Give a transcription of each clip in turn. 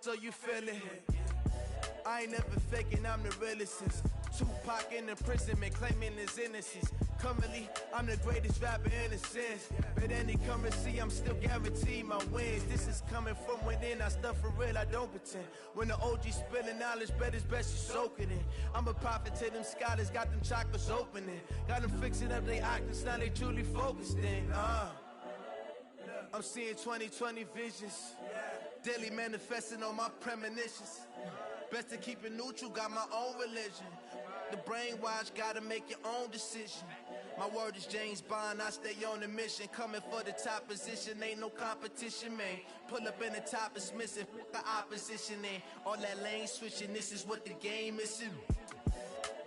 so you feel it. I ain't never faking, I'm the realest since Tupac in imprisonment, claiming his innocence. Currently, I'm the greatest rapper in a sense. But any currency, I'm still guaranteed my wins. This is coming from within, I stuff for real, I don't pretend. When the OG spilling knowledge, bet it's best you soak it in. I'm a prophet to them scholars, got them chakras opening. Got them fixing up their octaves, now they truly focused in. I'm seeing 2020 visions, daily manifesting on my premonitions. Best to keep it neutral, got my own religion. The brainwash, gotta make your own decision. My word is James Bond, I stay on a mission. Coming for the top position, ain't no competition, man. Pull up in the top is missing, the opposition in. All that lane switching, this is what the game is.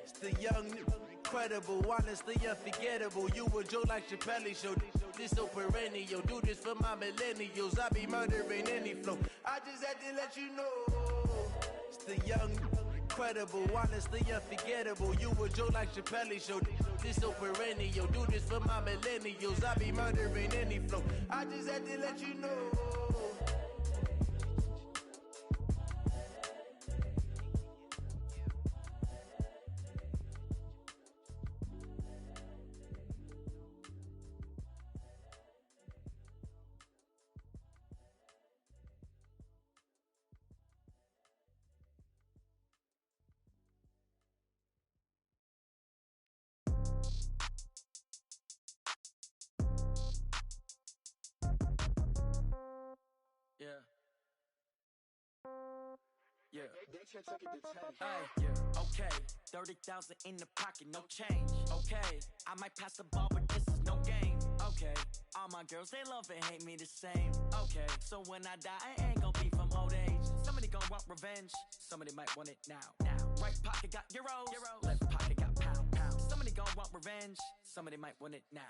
It's the young, incredible, honestly unforgettable. You a joke like Chappelle show. This so perennial, do this for my millennials. I be murdering any flow. I just had to let you know. It's the young, incredible, honestly unforgettable. You a joke like Chappelle show. This so perennial, do this for my millennials. I be murdering any flow. I just had to let you know. Yeah. Hey, yeah. Okay, 30,000 in the pocket, no change. Okay, I might pass the ball, but this is no game. Okay, all my girls, they love and hate me the same. Okay, so when I die, I ain't gon' be from old age. Somebody gon' want revenge, somebody might want it now. Right pocket got euros, left pocket got pound. Somebody gon' want revenge, somebody might want it now.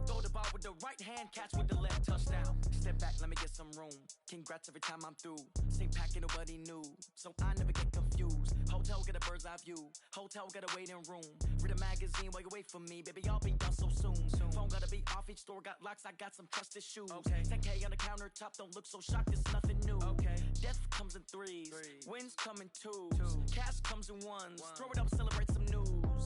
Throw the ball with the right hand, catch with the left, touchdown. Step back, let me get some room. Congrats every time I'm through. Same packet, nobody knew, so I never get confused. Hotel get a bird's eye view, hotel get a waiting room. Read a magazine while you wait for me, baby, I'll be done so soon. Phone gotta be off, each store got locks, I got some trusted shoes. 10K on the countertop, don't look so shocked, it's nothing new. Death comes in threes, wins come in twos, cash comes in ones. Throw it up, celebrate some news.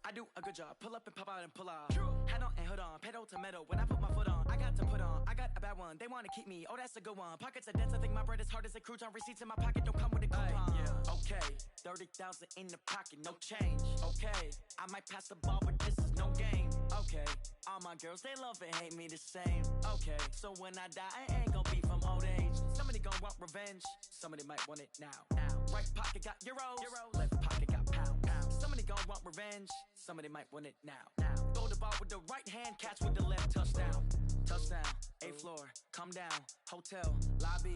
I do a good job, pull up and pop out and pull off. Head on and hood on, pedal to metal. When I put my foot on, I got to put on. I got a bad one, they wanna keep me, oh that's a good one. Pockets are dense, I think my bread is hard as a crouton. Receipts in my pocket don't come with a coupon. Okay, 30,000 in the pocket, no change. Okay, I might pass the ball, but this is no game. Okay, all my girls, they love and hate me the same. Okay, so when I die, I ain't gon' be from old age. Somebody gon' want revenge, somebody might want it now. Right pocket got euros, left pocket got pound. Somebody gon' want revenge, somebody might want it now. Throw the ball with the right hand, catch with the left, touchdown. Touchdown, 8th floor, come down, hotel, lobby.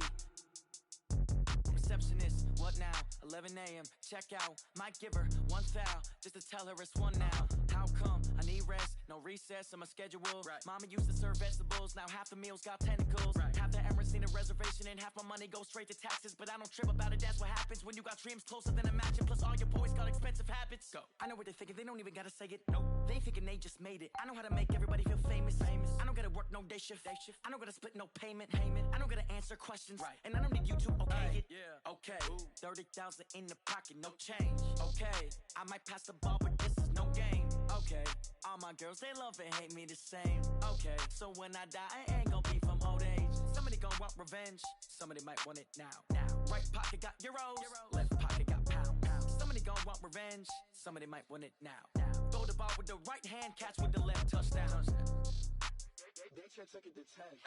Receptionist, what now? 11 a.m., check out. Might give her one foul, just to tell her it's one now. How come? I need rest, no recess in my schedule. Mama used to serve vegetables, now half the meals got tentacles. Half the Emirates need a reservation and half my money goes straight to taxes. But I don't trip about it, that's what happens when you got dreams closer than a match. And plus all your boys got expensive habits. I know what they're thinking, they don't even gotta say it. Nope, they ain't thinking they just made it. I know how to make everybody feel famous. I don't gotta work no day shift. I don't gotta split no payment. I don't gotta answer questions, and I don't need you to okay it. Okay, 30,000 in the pocket, no change. Okay, I might pass the ball, but this is no game. Okay, all my girls, they love and hate me the same. Okay, so when I die, I ain't gon' be from old age. Somebody gon' want revenge, somebody might want it now. Right pocket got euros, left pocket got pound. Somebody gon' want revenge, somebody might want it now. Throw the ball with the right hand, catch with the left, touchdown. They took it to 10.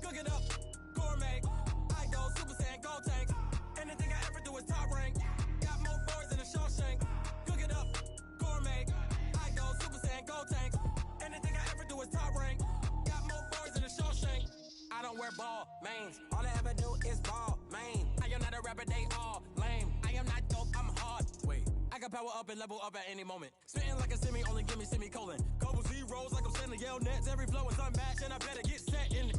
Cooking up, gourmet, I go Super Saiyan, gold tank. Anything I ever do is top rank. Got more boys than a Shawshank. Cooking up, gourmet, I go Super Saiyan, gold tank. Anything I ever do is top rank. Got more boys than a Shawshank. can power up and level up at any moment. Spitting like a semi, only give me semicolon. Couple zeros like I'm sending yell nets. Every flow is unmatched and I better get set in.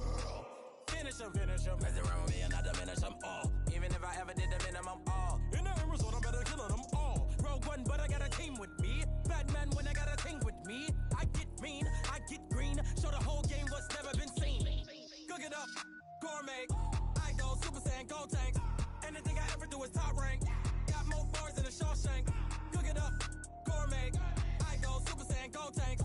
Finish them. Mess around with me and I diminish them all. Even if I ever did the minimum all. In the end result, I'm better killing them all. Rogue one, but I got a team with me. Batman when I got a team with me. I get mean, I get green. Show the whole game what's never been seen. Cook it up, gourmet. I go Super Saiyan, go tank. Anything I ever do is top rank. Got more bars than a Shawshank. Cook it up, gourmet. I go Super Saiyan, go tank.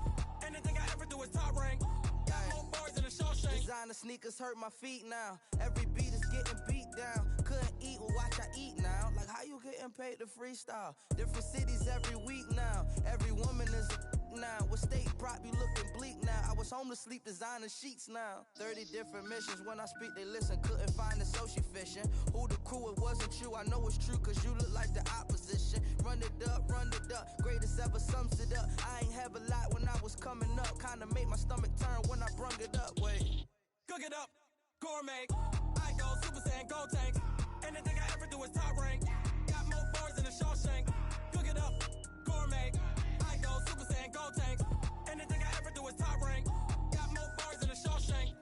Anything I ever do is top rank. Got more bars than a Shawshank. Designer sneakers hurt my feet now. Every beat is getting beat down. Couldn't eat, well watch I eat now. Like how you getting paid to freestyle? Different cities every week now. Every woman is a now. What state prop you looking bleak now? I was home to sleep designer sheets now. 30 different missions. When I speak they listen. Couldn't find it so she fishing. Who the crew, it wasn't you. I know it's true cause you look like the opposition. Run it up. Greatest ever sums it up. I ain't have a lot when I was coming up. Kinda made my stomach turn when I brung it up. Wait. Cook it up, gourmet. I go Super Saiyan, go tank. Anything I ever do is top rank. Got more bars than a Shawshank. Cook it up, gourmet. I go Super Saiyan, go tank. Anything I ever do is top rank. Got more bars than a Shawshank.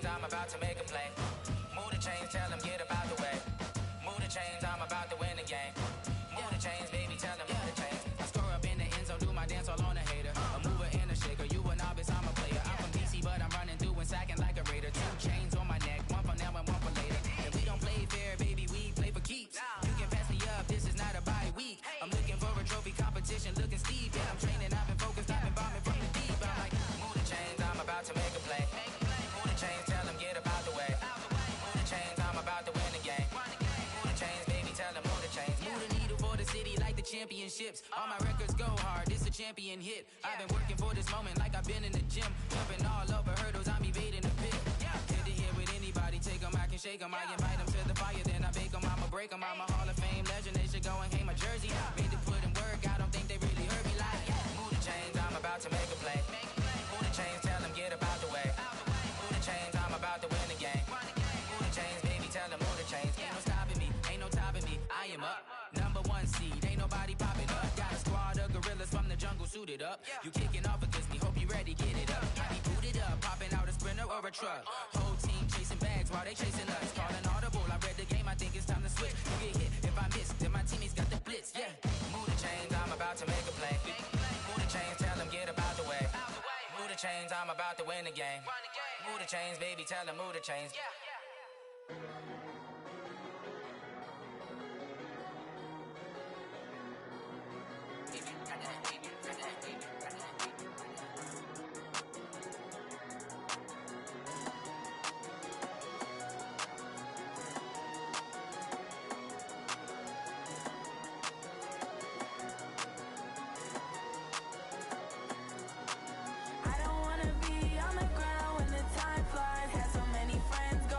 I'm about to make a play. Move the chains, tell them get up out the way. Move the chains, I'm about to win the game. Move the chains, baby, tell them move the chains. I score up in the end zone, do my dance all on a hater. A mover and a shaker, you a novice, I'm a player. I'm from DC, but I'm running through and sacking like a raider. 2 chains on my neck, one for now and one for later. And we don't play fair, baby, we play for keeps. You can pass me up, this is not a bye week. I'm looking for a trophy competition, looking steep. Yeah, I'm training, I've been focused, I've been bombing from the deep. I'm like, move the chains, I'm about to make a play. Move the chains, tell them get up out the way. Move the chains, I'm about to win the game. Move the chains, baby, tell them move the chains. Move the needle for the city like the championships. All my records go hard, this a champion hit. I've been working for this moment like I've been in the gym. Jumping all over hurdles, I'm evading the pit. Hit to hit with anybody, take them, I can shake them. I invite them to the fire, then I bake them, I'ma break them. I'm a Hall of Fame legend, they should go and hang my jersey. Made to put in work, I don't think they really heard me like. Move the chains, I'm about to make a play. Move the chains, tell them get up out the way. Move the chains, I'm about to win the game. Move the chains, baby, tell them move the chains. Ain't no stopping me, ain't no topping me. I am up, number 1 seed, ain't nobody popping up. Got a squad of gorillas from the jungle suited up. You kicking off against me, hope you ready, get it up. I be booted up, popping out a sprinter or a truck. Whole team chasing bags while they chasing us. Calling audible, I read the game, I think it's time to switch. You get hit, if I miss, then my teammates got the blitz, yeah. Move the chains, I'm about to make a play. Move the chains, tell them get up out the way. Move the chains, I'm about to win the game. Move the chains, baby, tell them move the chains. I don't wanna be on the ground when the time flies. Had so many friends go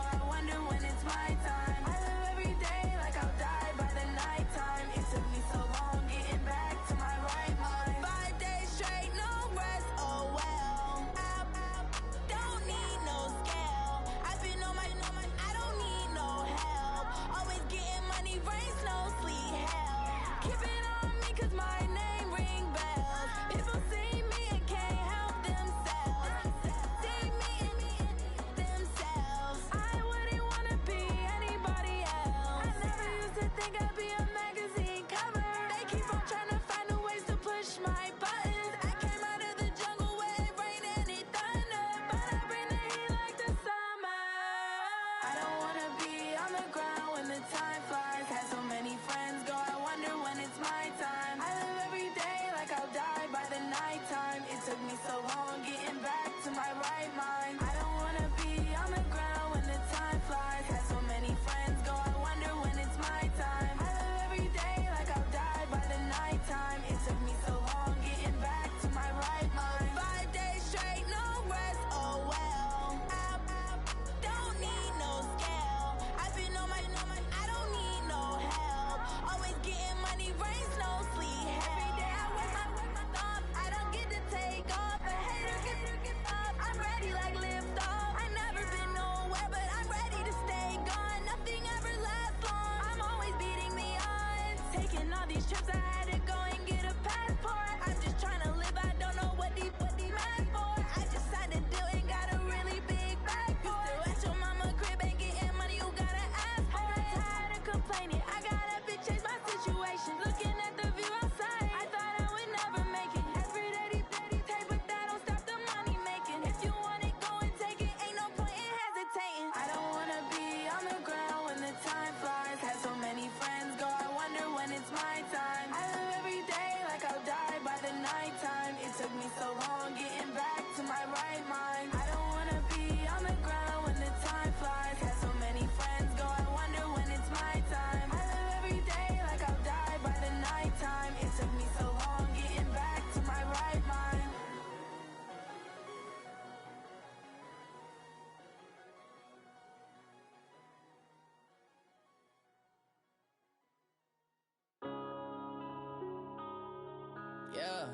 Yeah.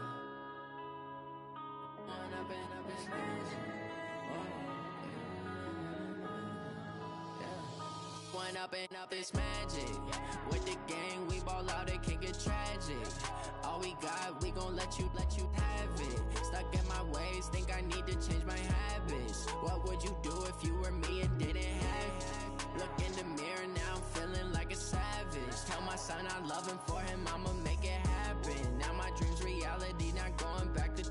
One up and up, it's magic. With the gang, we ball out, it can get tragic. All we got, we gon' let you have it. Stuck in my ways, think I need to change my habits. What would you do if you were me and didn't have it? Look in the mirror, now I'm feeling like a savage. Tell my son I love him, for him I'ma make it happen. Now my dream's reality, not going back to.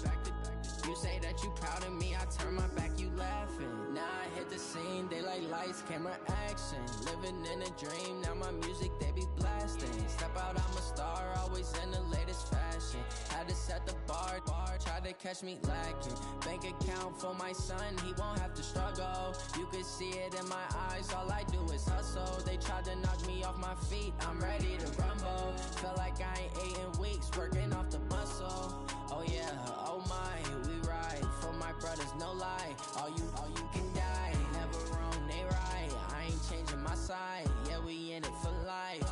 You say that you proud of me, I turn my back, you laughing. Now I hit the scene, they like lights, camera, action. Living in a dream, now my music, they be blasting. Step out, I'm a star, always in the latest fashion. Had to set the bar, tried to catch me lacking. Bank account for my son, he won't have to struggle. You could see it in my eyes, all I do is hustle. They tried to knock me off my feet, I'm ready to rumble. Feel like I ain't ate in weeks, working off the muscle. Oh yeah, oh my, we ride for my brothers, no lie. All you can die, never wrong, they right. I ain't changing my side, yeah, we in it for life.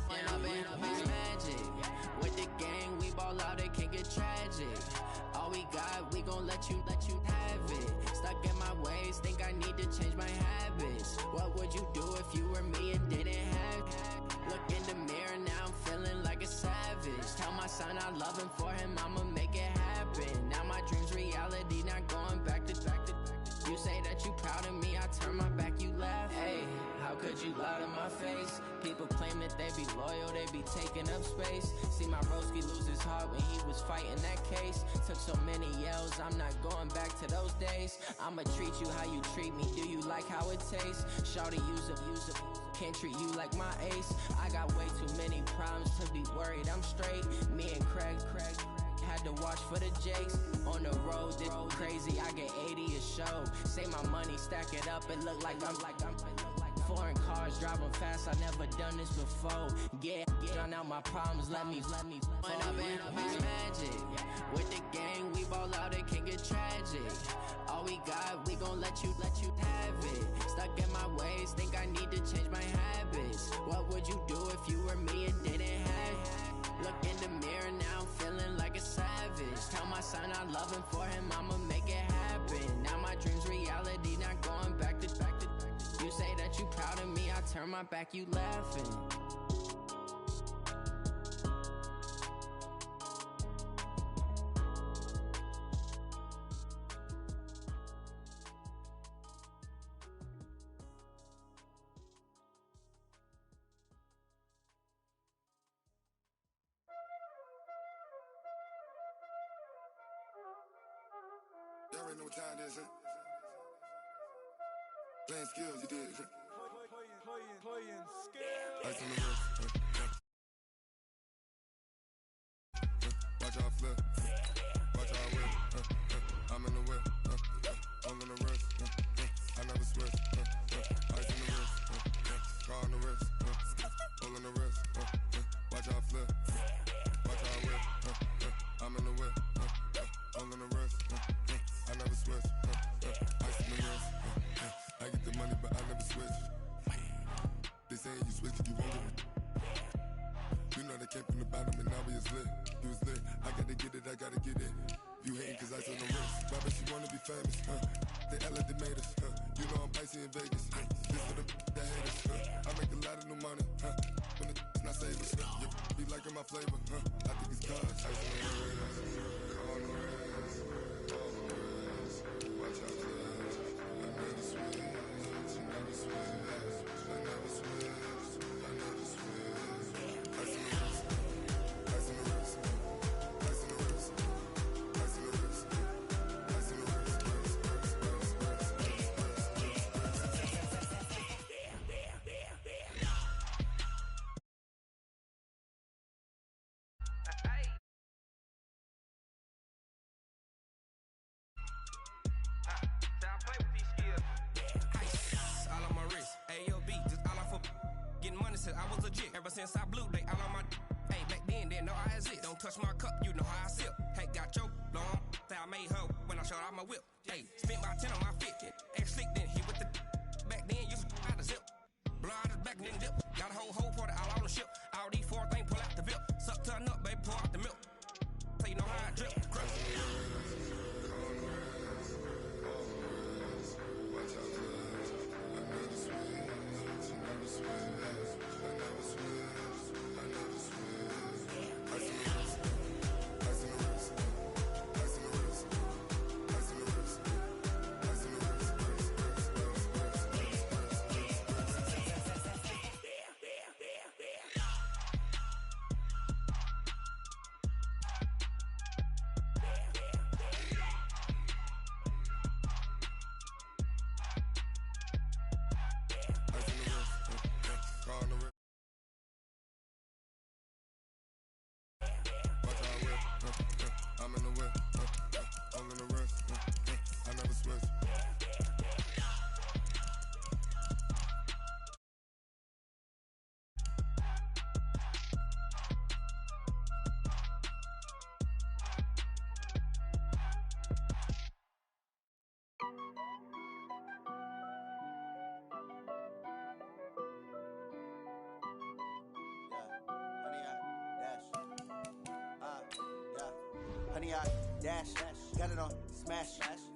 When up and up, it's magic. With the gang, we ball out, it can get tragic. All we got, we gon' let you have it. Stuck in my ways, think I need to change my habits. What would you do if you were me and didn't have it? Look in the mirror, now I'm feeling like a savage. Tell my son I love him, for him I'ma make it happen. Now my dream's reality, not going back to. You say that you proud of me, I turn my back, you laugh. Hey, how could you lie to my face? People claim that they be loyal, they be taking up space. See my broski lose his heart when he was fighting that case. Took so many yells, I'm not going back to those days. I'ma treat you how you treat me, do you like how it tastes? Shawty, use up, can't treat you like my ace. I got way too many problems to be worried, I'm straight. Me and Craig had to watch for the Jakes. On the road, this crazy, I get 80 a show. Say my money, stack it up, it look like I'm foreign cars, driving fast, I never done this before. Drown out my problems, let me When up and up, it's magic. With the gang, we ball out, it can get tragic. All we got, we gon' let you have it. Stuck in my ways, think I need to change my habits. What would you do if you were me and didn't have it? Look in the mirror, now I'm feeling like a savage. Tell my son I love him, for him I'ma make it happen. Now my dream's reality, not going back to. You say that you proud of me, I turn my back, you laughing. Y'all already know what time it is, huh? Playing skills, you did. Playing skills. Ice on the wrist. Watch out flip. Watch out whip. I'm in the whip. I'm in the wrist. I never switch. Ice in the wrist. Car on the wrist. Pull in the wrist. Watch out flip. Watch out whip. I'm in the whip. I'm in the wrist. I never switch. Ice in the wrist. I get the money, but I never switch. They saying you switch, you won't get it. You know they came from the bottom and now we is lit. You was lit, I gotta get it, I gotta get it. You hating cause I on the wrist. Robert, she wanna be famous, They Ella, they made us, You know I'm icy in Vegas, This for the that hate us, I make a lot of new money, When the not save us, You be liking my flavor, I think it's cause ice on the wrist, on the wrist, on the wrist. Watch out, please. I never switch, I never switch, I never switch, I never switch. Ice in the wrist, ice in the wrist, ice in the wrist, ice in the wrist, ice in the wrist, I was legit. Ever since I blew, they all on my. Hey, back then, didn't know I exist. Don't touch my cup, you know how I sip. Hey, got your long. Say I made her when I showed out my whip. Hey, spent about 10 on my fit. Ex-slick, then hit with the. Back then, you out the zip. Blow out his back, then dip. Got a whole party all on the ship. All these four things, pull out the VIP. Suck, turn up, baby, pour out the milk. So you know how 100 yard dash, got it on smash,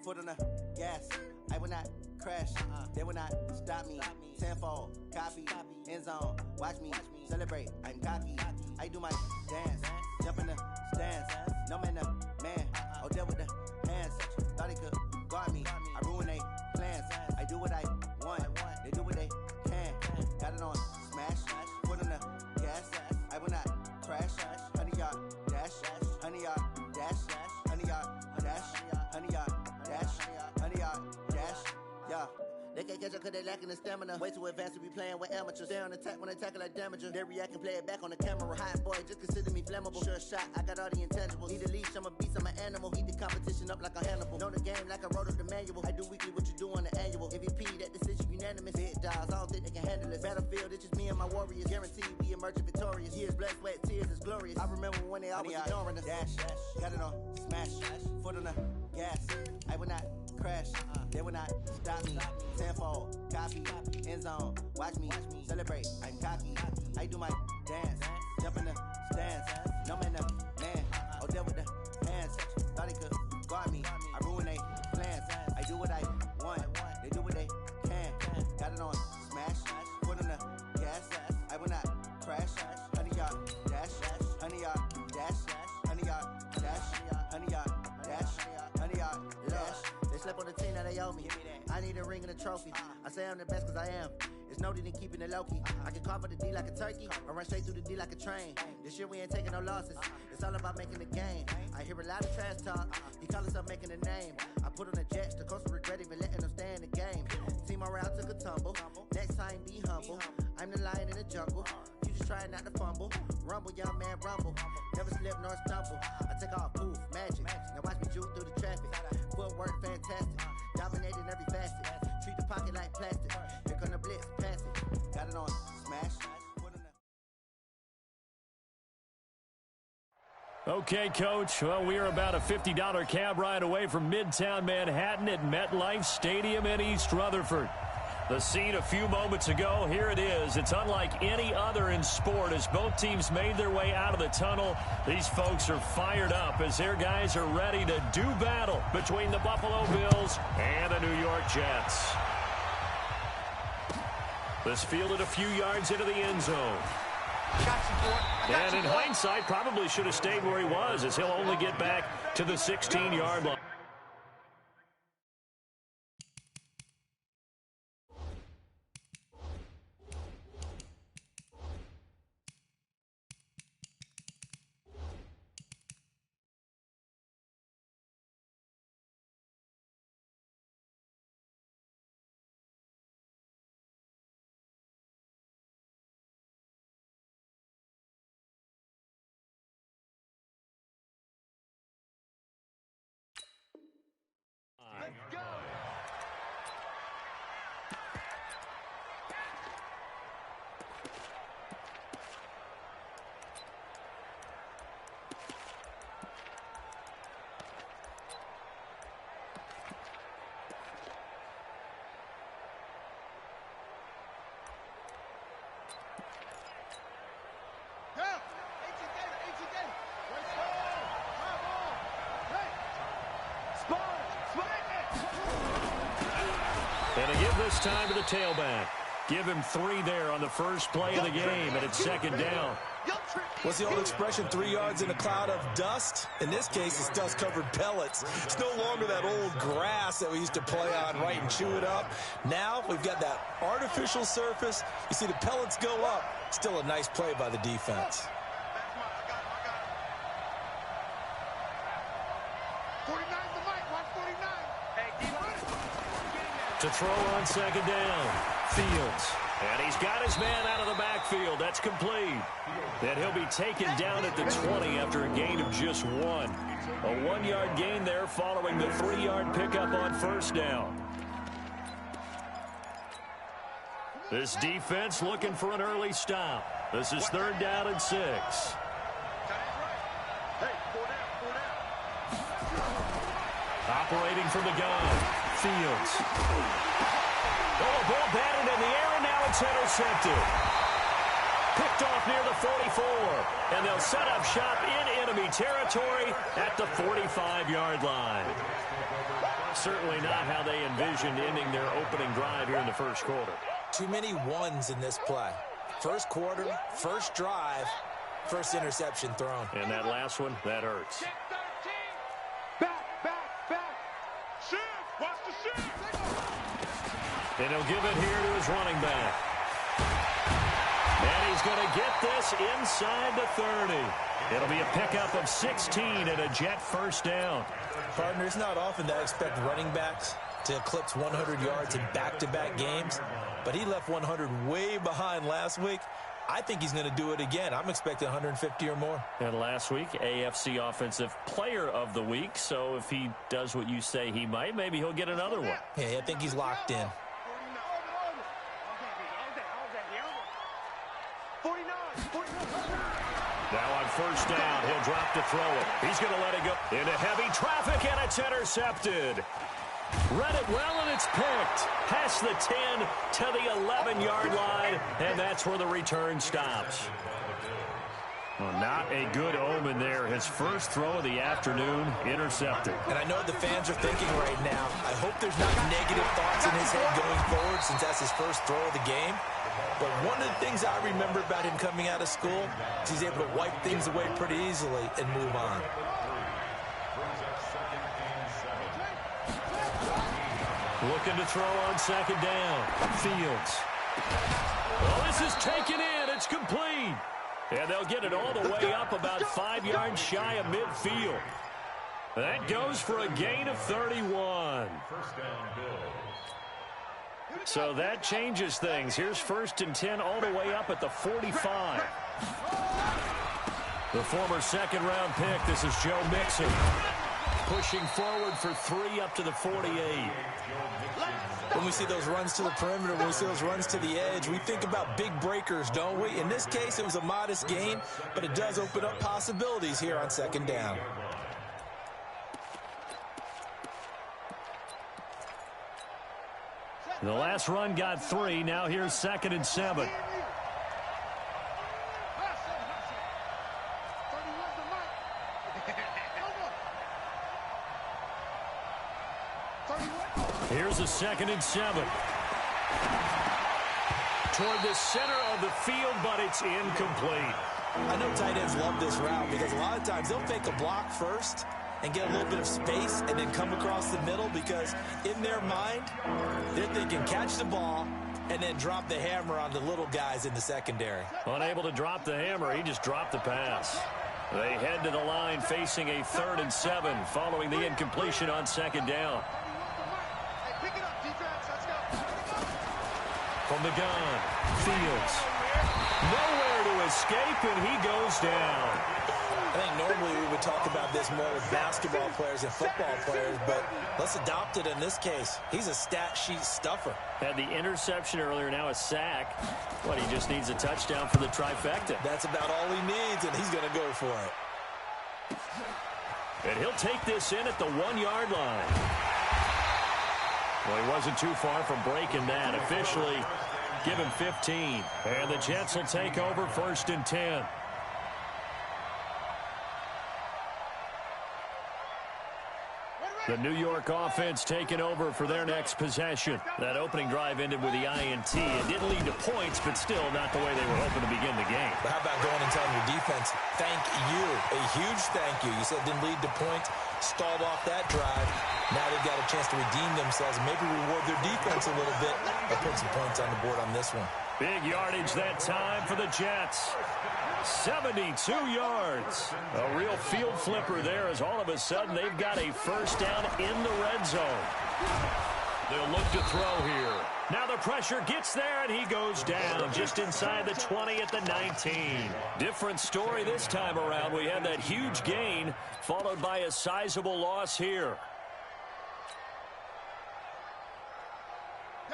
foot on the gas. I will not crash, they will not stop me. Tenfold, copy, end zone, watch me celebrate. I'm cocky, I do my dance, jump in the stands. No man, man, oh deal with the hands. Thought he could guard me, I ruin they plans. I do what I want, they do what they can. Got it on smash, foot on the gas. I will not crash, 100 yard dash, 100 yard dash, 100 yard dash, 100 yard dash, 100 yard dash, yeah. They can't catch up cause they lacking the stamina. Way too advanced to be playing with amateurs. Stay on attack when they tackle like damager. They react and play it back on the camera. Hot boy, just consider me flammable. Sure shot, I got all the intangibles. Need a leash, I'm a beast, I'm an animal. Heat the competition up like a Hannibal. Know the game like I wrote up the manual. I do weekly what you do on the annual. MVP, that decision unanimous. Big dogs, I don't think they can handle it. Battlefield, it's just me and my warriors. Guaranteed we emerging victorious. Years, blood, sweat, tears, it's glorious. I remember when they always ignoring us. Dash, got it on smash, foot on the gas. I will not crash, they will not stop me. Tenfold, copy, end zone, watch me celebrate. I'm cocky, I do my dance, jump in the stands. No man, man, oh deal with the hands. Thought he could guard me, I ruin they plans. I do what I want, they do what they can. Got it on smash, foot on the gas. I will not crash, 100 yard dash, 100 yard dash, 100 yard dash, 100 yard dash, 100 yard dash. They slept on the team that they owe me. I need a ring and a trophy. I say I'm the best cause I am. It's no need in keeping it low-key. I can carve for the D like a turkey, or run straight through the D like a train. This year we ain't taking no losses. It's all about making the game. I hear a lot of trash talk. He call himself making a name. I put on the Jets. The coach will regret even letting them stay in the game. Team around took a tumble. Next time be humble. I'm the lion in the jungle. You just trying not to fumble. Rumble, young man, rumble. Never slip nor stumble. I take off, poof, magic. Now watch me juke through the traffic. Footwork fantastic. Dominating every facet. Treat the pocket like plastic. Here come the blitz, pass it. Got it on smash. Okay, Coach. Well, we are about a $50 cab ride away from Midtown Manhattan at MetLife Stadium in East Rutherford. The scene a few moments ago, here it is. It's unlike any other in sport as both teams made their way out of the tunnel. These folks are fired up as their guys are ready to do battle between the Buffalo Bills and the New York Jets. This fielded a few yards into the end zone. And in hindsight, probably should have stayed where he was as he'll only get back to the 16-yard line. Let's go! And to give this time to the tailback. Give him 3 there on the first play of the game, and it's second down. What's the old expression, 3 yards in a cloud of dust? In this case, it's dust-covered pellets. It's no longer that old grass that we used to play on, right, and chew it up. Now we've got that artificial surface. You see the pellets go up. Still a nice play by the defense. To throw on second down, Fields. And he's got his man out of the backfield. That's complete. And he'll be taken down at the 20 after a gain of just 1. A 1-yard gain there following the 3-yard pickup on first down. This defense looking for an early stop. This is 3rd down and 6. Operating from the gun, Fields. Oh, a ball batted in the air, and now it's intercepted. Picked off near the 44. And they'll set up shop in enemy territory at the 45-yard line. Certainly not how they envisioned ending their opening drive here in the first quarter. Too many ones in this play. First quarter, first drive, first interception thrown. And that last one, that hurts. Back. Shift. Watch the shift. And he'll give it here to his running back. And he's going to get this inside the 30. It'll be a pickup of 16 and a Jet first down. Partner, it's not often that I expect running backs to eclipse 100 yards in back-to-back games, but he left 100 way behind last week. I think he's going to do it again. I'm expecting 150 or more. And last week, AFC Offensive Player of the Week. So if he does what you say he might, maybe he'll get another one. Yeah, I think he's locked in. Now on first down, he'll drop to throw it. He's going to let it go into heavy traffic, and it's intercepted. Read it well, and it's picked. Past the 10 to the 11-yard line, and that's where the return stops. Well, not a good omen there. His first throw of the afternoon intercepted. And I know what the fans are thinking right now. I hope there's not negative thoughts in his head going forward since that's his first throw of the game. But one of the things I remember about him coming out of school is he's able to wipe things away pretty easily and move on. Looking to throw on second down. Fields. Oh, this is taken in. It's complete. And they'll get it all the way up about 5 yards shy of midfield. That goes for a gain of 31. So that changes things. Here's 1st and 10 all the way up at the 45. The former second-round pick, this is Joe Mixon. Pushing forward for 3 up to the 48. When we see those runs to the perimeter, when we see those runs to the edge, we think about big breakers, don't we? In this case, it was a modest gain, but it does open up possibilities here on second down. The last run got 3. Now here's 2nd and 7. Here's a 2nd and 7. Toward the center of the field, but it's incomplete. I know tight ends love this route because a lot of times they'll fake a block first and get a little bit of space and then come across the middle because in their mind, they're thinking catch the ball and then drop the hammer on the little guys in the secondary. Unable to drop the hammer, he just dropped the pass. They head to the line facing a 3rd and 7 following the incompletion on second down. From the gun, Fields. Nowhere to escape, and he goes down. I think normally we would talk about this more with basketball players and football players, but let's adopt it in this case. He's a stat sheet stuffer. Had the interception earlier, now a sack. What, he just needs a touchdown for the trifecta. That's about all he needs, and he's going to go for it. And he'll take this in at the 1-yard line. Well, he wasn't too far from breaking that. Officially, give him 15. And the Jets will take over 1st and 10. The New York offense taking over for their next possession. That opening drive ended with the INT. It didn't lead to points, but still not the way they were hoping to begin the game. But how about going and telling your defense, thank you, a huge thank you. You said it didn't lead to points, stalled off that drive. Now they've got a chance to redeem themselves and maybe reward their defense a little bit or put some points on the board on this one. Big yardage that time for the Jets. 72 yards. A real field flipper there as all of a sudden they've got a first down in the red zone. They'll look to throw here. Now the pressure gets there and he goes down just inside the 20 at the 19. Different story this time around. We had that huge gain followed by a sizable loss here.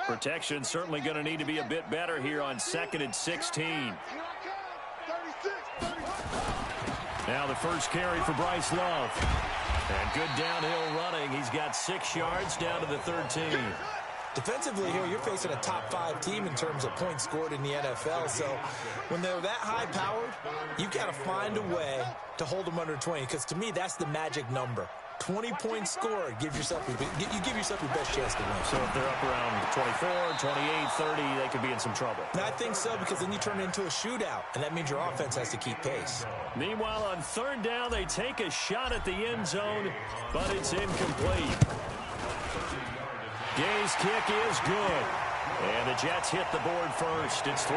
Protection certainly going to need to be a bit better here on 2nd and 16. Now the first carry for Bryce Love. And good downhill running. He's got 6 yards down to the 13. Defensively here, you're facing a top 5 team in terms of points scored in the NFL. So when they're that high-powered, you've got to find a way to hold them under 20, because to me, that's the magic number. 20 points scored, you give yourself your best chance to win. So if they're up around 24, 28, 30, they could be in some trouble. And I think so, because then you turn it into a shootout, and that means your offense has to keep pace. Meanwhile, on third down, they take a shot at the end zone, but it's incomplete. Gay's kick is good. And the Jets hit the board first. It's 3-0.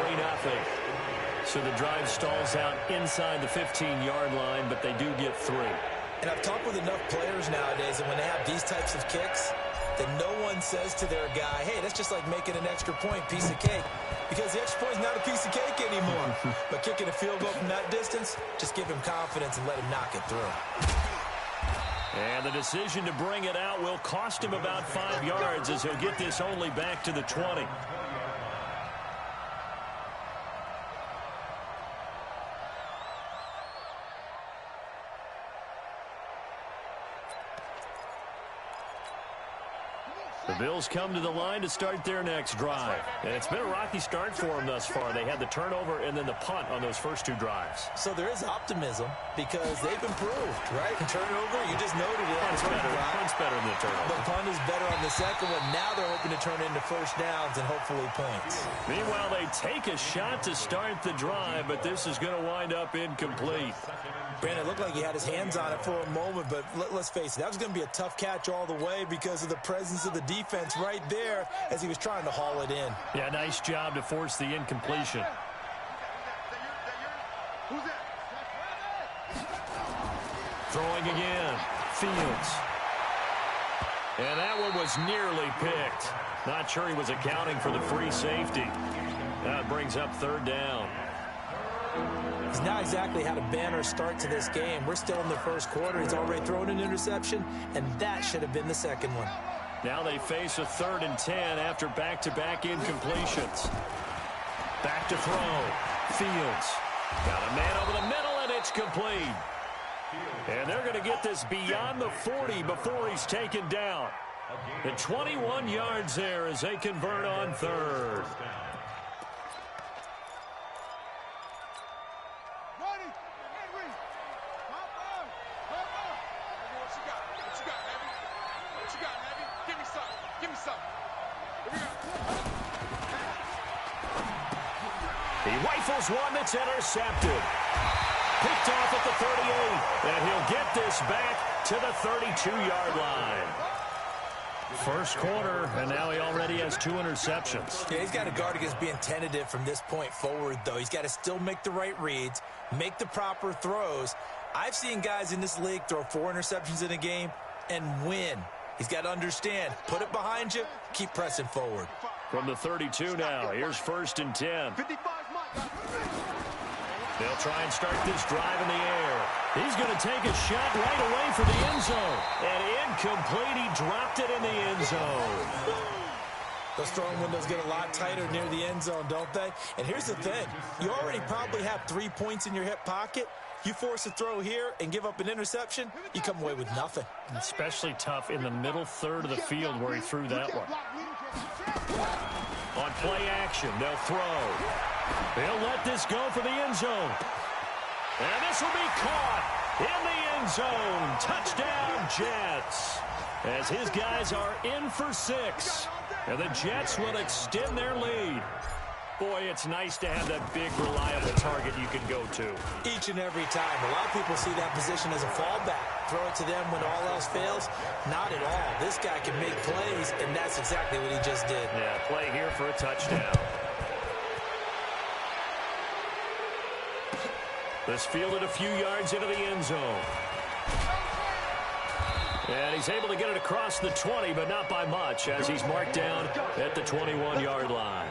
So the drive stalls out inside the 15-yard line, but they do get 3. And I've talked with enough players nowadays, and when they have these types of kicks, that no one says to their guy, hey, that's just like making an extra point, piece of cake. Because the extra point is not a piece of cake anymore. But kicking a field goal from that distance, just give him confidence and let him knock it through. And the decision to bring it out will cost him about 5 yards, as he'll get this only back to the 20. The Bills come to the line to start their next drive. And it's been a rocky start for them thus far. They had the turnover and then the punt on those first 2 drives. So there is optimism because they've improved, right? And turnover, you just noted it. Punt's better than the turnover. The punt is better on the second one. Now they're hoping to turn into first downs and hopefully points. Meanwhile, they take a shot to start the drive, but this is going to wind up incomplete. Brandon, it looked like he had his hands on it for a moment, but let's face it, that was going to be a tough catch all the way because of the presence of the defense right there as he was trying to haul it in. Yeah, nice job to force the incompletion. Throwing again, Fields. And that one was nearly picked. Not sure he was accounting for the free safety. That brings up third down. He's not exactly had a banner start to this game. We're still in the first quarter. He's already thrown an interception, and that should have been the second one. Now they face a 3rd and 10 after back-to-back incompletions. Back to throw. Fields. Got a man over the middle, and it's complete. And they're going to get this beyond the 40 before he's taken down. The 21 yards there as they convert on 3rd. He rifles one that's intercepted. Picked off at the 38, and he'll get this back to the 32-yard line. First quarter, and now he already has 2 interceptions. Yeah, he's got to guard against being tentative from this point forward, though. He's got to still make the right reads, make the proper throws. I've seen guys in this league throw 4 interceptions in a game and win. He's got to understand, put it behind you, keep pressing forward. From the 32 now, here's 1st and 10. They'll try and start this drive in the air. He's going to take a shot right away for the end zone. And incomplete, he dropped it in the end zone. Those throwing windows get a lot tighter near the end zone, don't they? And here's the thing. You already probably have 3 points in your hip pocket. You force a throw here and give up an interception, you come away with nothing. Especially tough in the middle third of the field where he threw that one. On play action, they'll throw. They'll let this go for the end zone. And this will be caught in the end zone. Touchdown, Jets. As his guys are in for 6. And the Jets will extend their lead. Boy, it's nice to have that big, reliable target you can go to. Each and every time. A lot of people see that position as a fallback. Throw it to them when all else fails. Not at all. This guy can make plays, and that's exactly what he just did. Yeah, play here for a touchdown. This fielded a few yards into the end zone. And he's able to get it across the 20, but not by much, as he's marked down at the 21-yard line.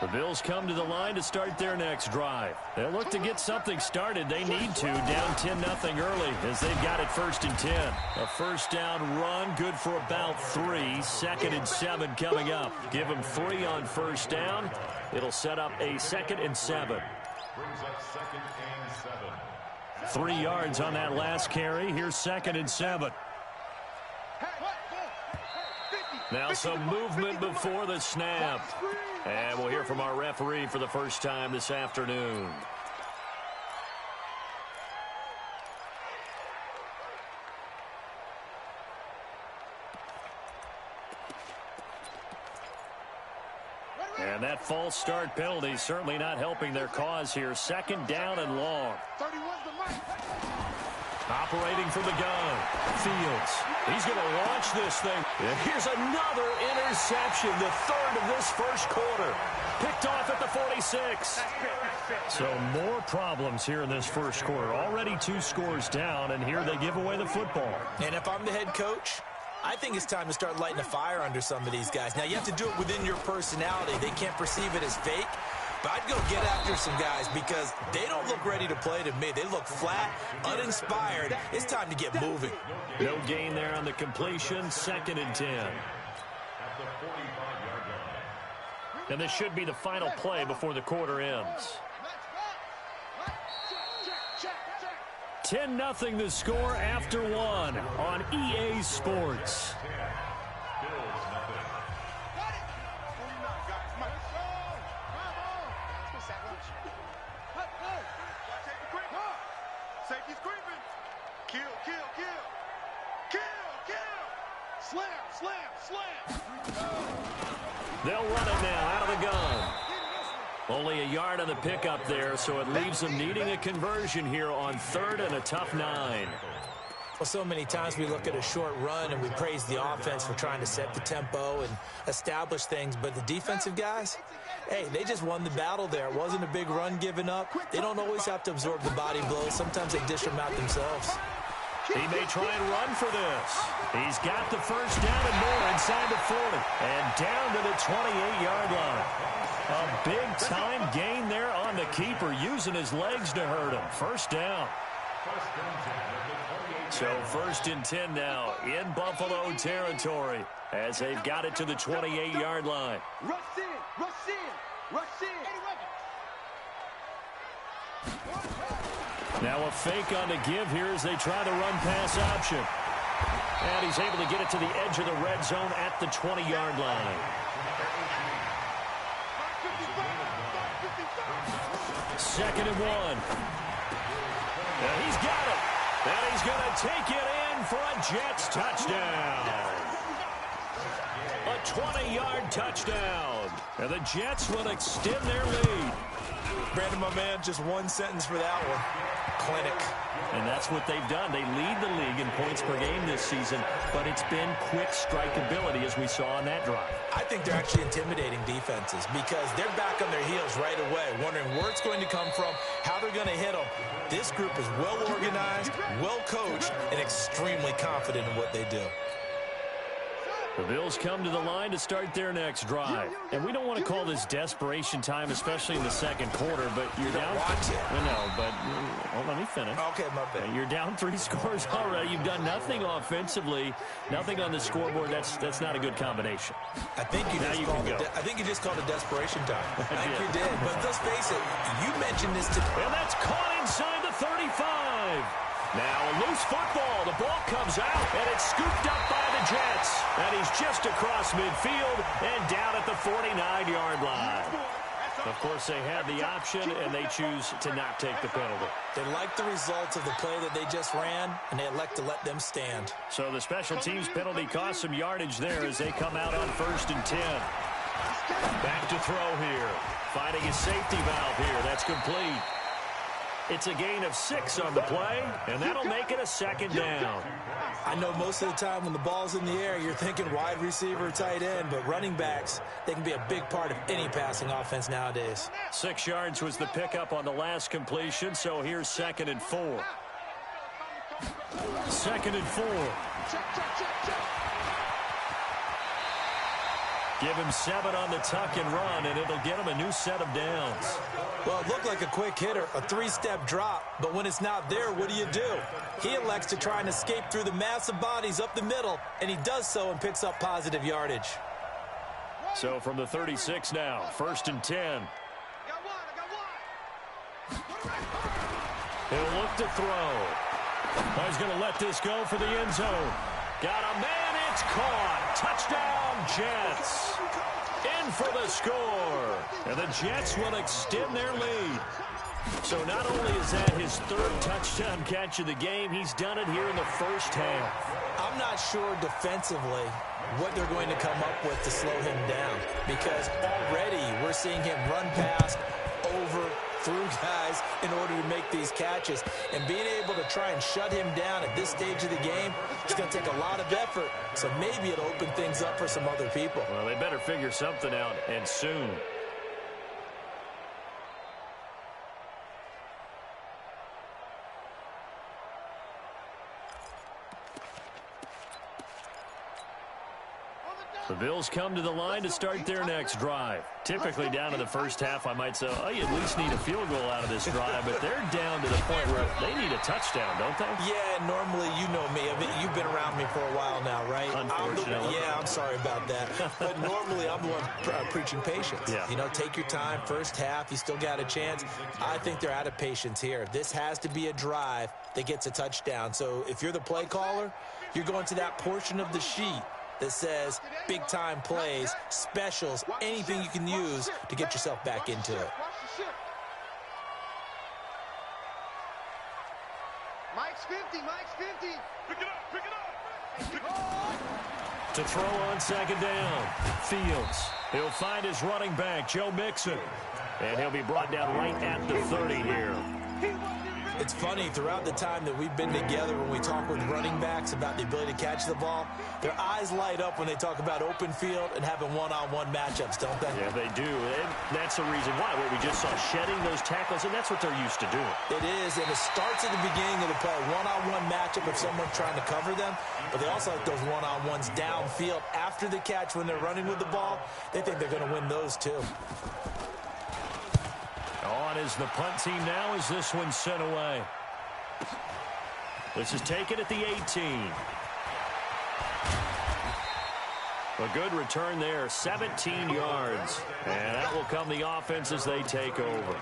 The Bills come to the line to start their next drive. They'll look to get something started. They need to, down 10-0 early, as they've got it 1st and 10. A first down run, good for about 3. 2nd and 7 coming up. Give them 3 on first down. It'll set up a 2nd and 7. Brings up 2nd and 7. 3 yards on that last carry. Here's 2nd and 7. Now some movement before the snap. And we'll hear from our referee for the first time this afternoon. And that false start penalty certainly not helping their cause here. 2nd down and long. Operating from the gun. Fields. He's going to launch this thing. And here's another interception, the 3rd of this first quarter. Picked off at the 46. So more problems here in this first quarter. Already 2 scores down, and here they give away the football. And if I'm the head coach, I think it's time to start lighting a fire under some of these guys. Now, you have to do it within your personality. They can't perceive it as fake. But I'd go get after some guys because they don't look ready to play to me. They look flat, uninspired. It's time to get moving. No gain there on the completion. 2nd and 10. And this should be the final play before the quarter ends. 10-0 the score after 1 on EA Sports. Safety's creeping. Kill, kill, kill. Kill, kill. Slam, slam, slam. They'll run it now out of the gun. Only a yard on the pickup there, so it leaves them needing a conversion here on 3rd and a tough 9. Well, so many times we look at a short run and we praise the offense for trying to set the tempo and establish things, but the defensive guys, hey, they just won the battle there. It wasn't a big run given up. They don't always have to absorb the body blows. Sometimes they dish them out themselves. He may try and run for this. He's got the first down and more inside the 40 and down to the 28-yard line. A big-time gain there on the keeper, using his legs to hurt him. First down. So 1st and 10 now in Buffalo territory as they've got it to the 28-yard line. Rush in, rush in, rush in. Now a fake on the give here as they try the run-pass option. And he's able to get it to the edge of the red zone at the 20-yard line. 2nd and 1. And he's got it. And he's going to take it in for a Jets touchdown. A 20-yard touchdown. And the Jets will extend their lead. Brandon, my man, just one sentence for that one. Clinic. And that's what they've done. They lead the league in points per game this season, but it's been quick strikeability as we saw on that drive. I think they're actually intimidating defenses because they're back on their heels right away, wondering where it's going to come from, how they're going to hit them. This group is well organized, well coached, and extremely confident in what they do. The Bills come to the line to start their next drive. And we don't want to call this desperation time, especially in the second quarter, but you're down. Watch it. I know, but let me finish. Okay, my bad. You're down 3 scores already. You've done nothing offensively, nothing on the scoreboard. That's not a good combination. I think you just called it desperation time. I think you did. But let's face it, you mentioned this to. And that's caught inside the 35. Now a loose football. The ball comes out, and it's scooped up by the Jets. And he's just across midfield and down at the 49-yard line. Of course, they had the option, and they choose to not take the penalty. They like the results of the play that they just ran, and they elect to let them stand. So the special teams penalty cost some yardage there as they come out on 1st and 10. Back to throw here. Finding his safety valve here. That's complete. It's a gain of 6 on the play, and that'll make it a 2nd down. I know most of the time when the ball's in the air, you're thinking wide receiver, tight end, but running backs, they can be a big part of any passing offense nowadays. 6 yards was the pickup on the last completion, so here's 2nd and 4. 2nd and 4. Give him 7 on the tuck and run, and it'll get him a new set of downs. Well, it looked like a quick hitter, a 3-step drop, but when it's not there, what do? He elects to try and escape through the massive bodies up the middle, and he does so and picks up positive yardage. So from the 36 now, 1st and 10. He'll look to throw. He's going to let this go for the end zone. Got a man, it's caught. Touchdown, Jets. In for the score. And the Jets will extend their lead. So not only is that his third touchdown catch of the game, he's done it here in the first half. I'm not sure defensively what they're going to come up with to slow him down, because already we're seeing him run past, over, through guys in order to make these catches. And being able to try and shut him down at this stage of the game, it's going to take a lot of effort. So maybe it'll open things up for some other people. Well, they better figure something out, and soon. The Bills come to the line to start their next drive. Typically down to the first half, I might say, oh, you at least need a field goal out of this drive, but they're down to the point where they need a touchdown, don't they? Yeah, normally, you know me. I mean, you've been around me for a while now, right? Unfortunately. I'm sorry about that. But normally, I'm the one preaching patience. Yeah. You know, take your time. First half, you still got a chance. I think they're out of patience here. This has to be a drive that gets a touchdown. So if you're the play caller, you're going to that portion of the sheet that says big-time plays, specials, anything you can use to get yourself back into it. Mike's 50, Mike's 50. Pick it up, pick it up. To throw on second down, Fields. He'll find his running back, Joe Mixon. And he'll be brought down right at the 30 here. It's funny, throughout the time that we've been together, when we talk with running backs about the ability to catch the ball, their eyes light up when they talk about open field and having one-on-one matchups, don't they? Yeah, they do. And that's the reason why. What we just saw, shedding those tackles, and that's what they're used to doing. It is, and it starts at the beginning of the play. One-on-one matchup if someone's trying to cover them, but they also like those one-on-ones downfield after the catch when they're running with the ball. They think they're going to win those too. On is the punt team now as this one's sent away. This is taken at the 18. A good return there, 17 yards. And that will come the offense as they take over.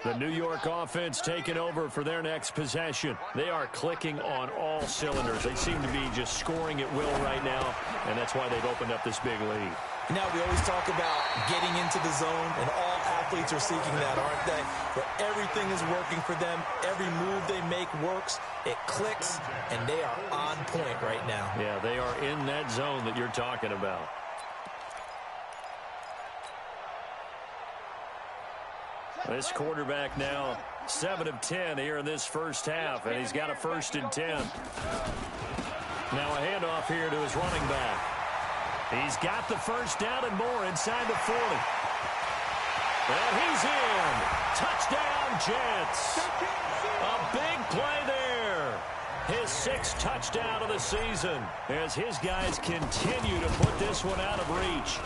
The New York offense taking over for their next possession. They are clicking on all cylinders. They seem to be just scoring at will right now, and that's why they've opened up this big lead. Now, we always talk about getting into the zone, and all athletes are seeking that, aren't they? Where everything is working for them. Every move they make works. It clicks, and they are on point right now. Yeah, they are in that zone that you're talking about. This quarterback now 7 of 10 here in this first half, and he's got a 1st and 10. Now a handoff here to his running back. He's got the first down and more inside the 40. And he's in. Touchdown, Jets. A big play there. His 6th touchdown of the season as his guys continue to put this one out of reach.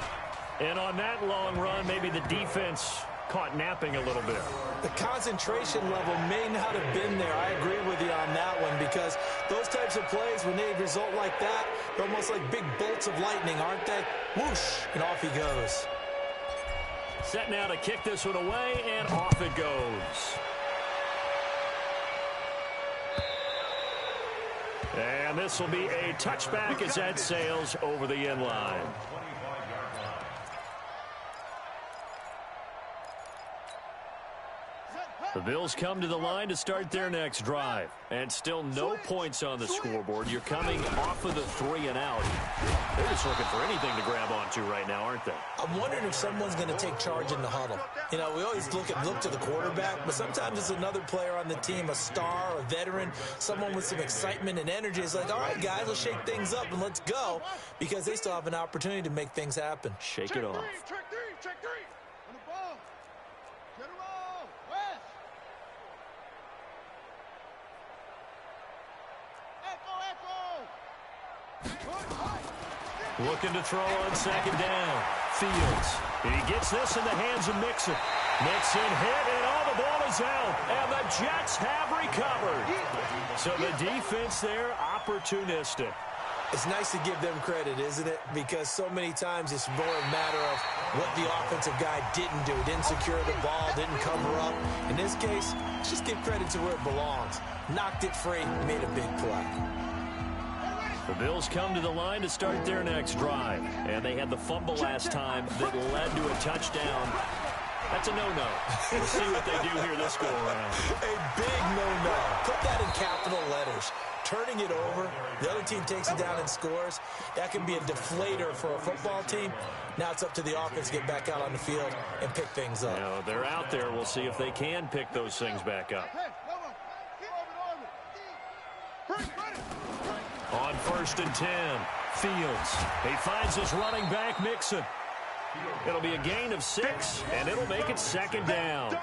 And on that long run, maybe the defense caught napping a little bit. The concentration level may not have been there. I agree with you on that one, because those types of plays, when they result like that, they're almost like big bolts of lightning, aren't they? Whoosh, and off he goes. Set now to kick this one away, and off it goes. And this will be a touchback as that sails over the end line. The Bills come to the line to start their next drive. And still no points on the scoreboard. You're coming off of the 3 and out. They're just looking for anything to grab onto right now, aren't they? I'm wondering if someone's going to take charge in the huddle. You know, we always look to the quarterback, but sometimes it's another player on the team, a star, a veteran, someone with some excitement and energy. It's like, all right, guys, let's shake things up and let's go, because they still have an opportunity to make things happen. Shake it off. Check three. On the ball. Get him all. West. Looking to throw on second down. Fields. And he gets this in the hands of Mixon. Mixon hit, and all the ball is out. And the Jets have recovered. So the defense there, opportunistic. It's nice to give them credit, isn't it? Because so many times it's more a matter of what the offensive guy didn't do. Didn't secure the ball, didn't cover up. In this case, let's just give credit to where it belongs. Knocked it free, made a big play. The Bills come to the line to start their next drive. And they had the fumble last time that led to a touchdown. That's a no-no. We'll see what they do here this go-around. A big no-no. Put that in capital letters. Turning it over, the other team takes it down and scores. That can be a deflator for a football team. Now it's up to the offense to get back out on the field and pick things up. Now, they're out there. We'll see if they can pick those things back up. On 1st and 10, Fields. He finds his running back, Mixon. It'll be a gain of 6, and it'll make it 2nd down.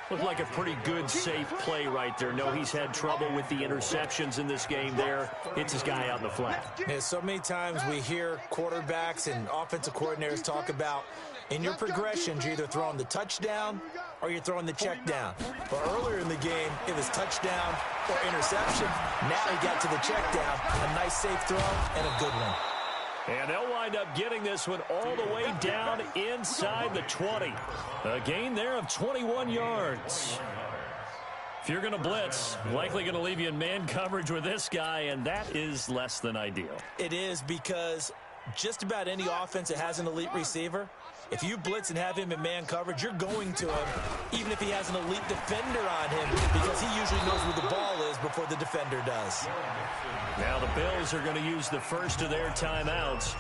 Looked like a pretty good, safe play right there. No, he's had trouble with the interceptions in this game there. Hits his guy out in the flat. Yeah, so many times we hear quarterbacks and offensive coordinators talk about in your progressions, you're either throwing the touchdown or you're throwing the check down. But earlier in the game, it was touchdown or interception. Now he got to the check down. A nice, safe throw and a good one. And they'll wind up getting this one all the way down inside the 20. A gain there of 21 yards. If you're going to blitz, likely going to leave you in man coverage with this guy, and that is less than ideal. It is, because just about any offense that has an elite receiver, if you blitz and have him in man coverage, you're going to him, even if he has an elite defender on him, because he usually knows where the ball is before the defender does. Now the Bills are going to use the first of their timeouts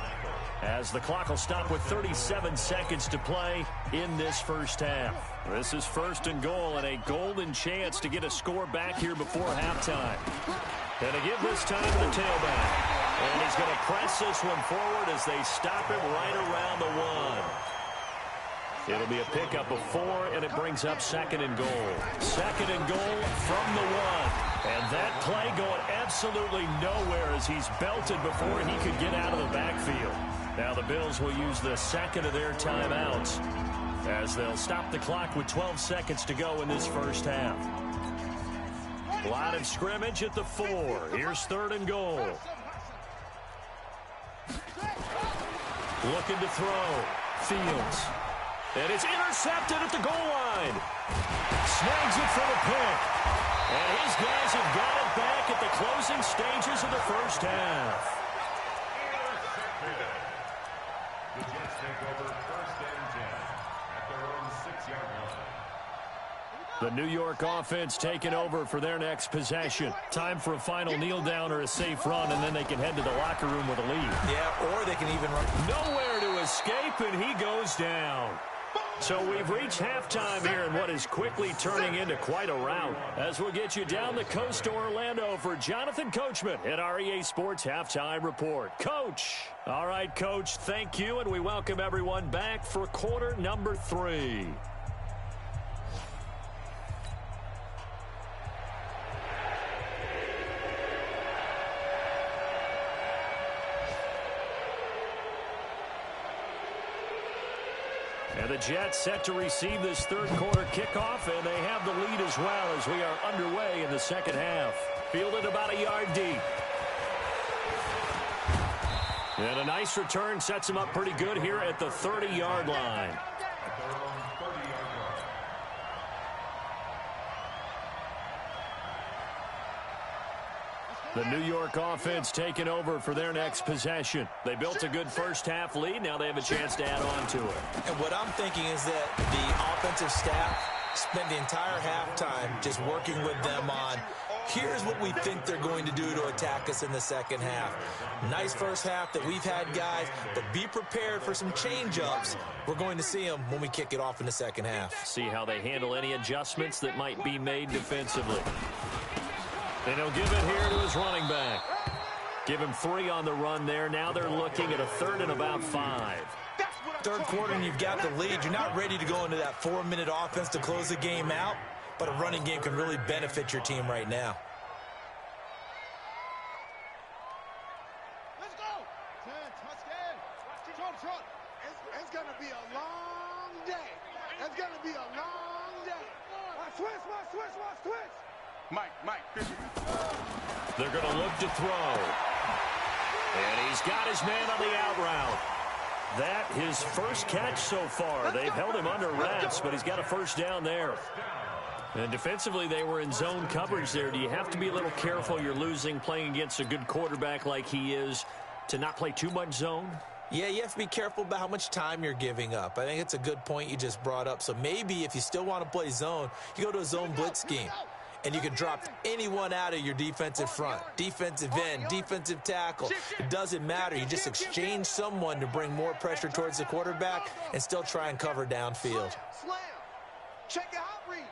as the clock will stop with 37 seconds to play in this first half. This is 1st and goal and a golden chance to get a score back here before halftime. And to give this time to the tailback. And he's going to press this one forward as they stop him right around the 1. It'll be a pickup of 4, and it brings up 2nd and goal. 2nd and goal from the 1. And that play going absolutely nowhere as he's belted before he could get out of the backfield. Now the Bills will use the 2nd of their timeouts as they'll stop the clock with 12 seconds to go in this first half. Line of scrimmage at the 4. Here's 3rd and goal. Looking to throw. Fields. And it's intercepted at the goal line. Snags it for the pick. And his guys have got it back at the closing stages of the first half. The Jets take over 1st and 10 at their own 6-yard line. The New York offense taking over for their next possession. Time for a final kneel down or a safe run, and then they can head to the locker room with a lead. Yeah, or they can even run. Nowhere to escape, and he goes down. So we've reached halftime here in what is quickly turning into quite a rout. As we'll get you down the coast to Orlando for Jonathan Coachman at our EA Sports Halftime Report. Coach. All right, Coach, thank you, and we welcome everyone back for quarter number 3. And the Jets set to receive this third quarter kickoff, and they have the lead as well as we are underway in the second half. Fielded about a yard deep. And a nice return sets him up pretty good here at the 30-yard line. The New York offense taking over for their next possession. They built a good first half lead. Now they have a chance to add on to it. And what I'm thinking is that the offensive staff spent the entire halftime just working with them on, here's what we think they're going to do to attack us in the second half. Nice first half that we've had, guys, but be prepared for some change-ups. We're going to see them when we kick it off in the second half. See how they handle any adjustments that might be made defensively. And he'll give it here to his running back. Give him 3 on the run there. Now they're looking at a 3rd and about 5. Third quarter and you've got the lead. You're not ready to go into that 4-minute offense to close the game out, but a running game can really benefit your team right now. Let's go. 10, touchdown. It's going to be a long day. It's going to be a long Mike. They're going to look to throw. And he's got his man on the out route. That his first catch so far. They've held him under wraps, but he's got a first down there. And defensively, they were in zone coverage there. Do you have to be a little careful? You're losing playing against a good quarterback like he is to not play too much zone? Yeah, you have to be careful about how much time you're giving up. I think it's a good point you just brought up. So maybe if you still want to play zone, you go to a zone blitz scheme. And you can drop anyone out of your defensive front, defensive end, defensive tackle. It doesn't matter. You just exchange someone to bring more pressure towards the quarterback and still try and cover downfield. Slam. Check your hot read.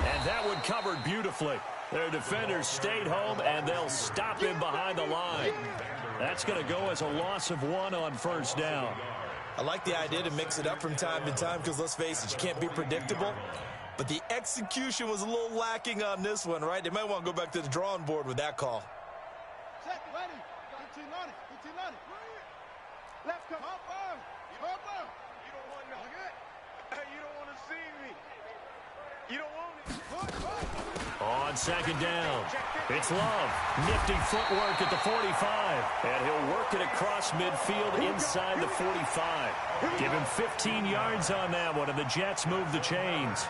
And that one covered beautifully. Their defenders stayed home, and they'll stop him behind the line. That's going to go as a loss of 1 on first down. I like the idea to mix it up from time to time because, let's face it, you can't be predictable. But the execution was a little lacking on this one, right? They might want to go back to the drawing board with that call. Set, ready. 15 on it. Left come. Hop on. You don't want no good. You don't want to see me. You don't want me. On second down, it's Love. Nifty footwork at the 45. And he'll work it across midfield inside the 45. Give him 15 yards on that one, and the Jets move the chains.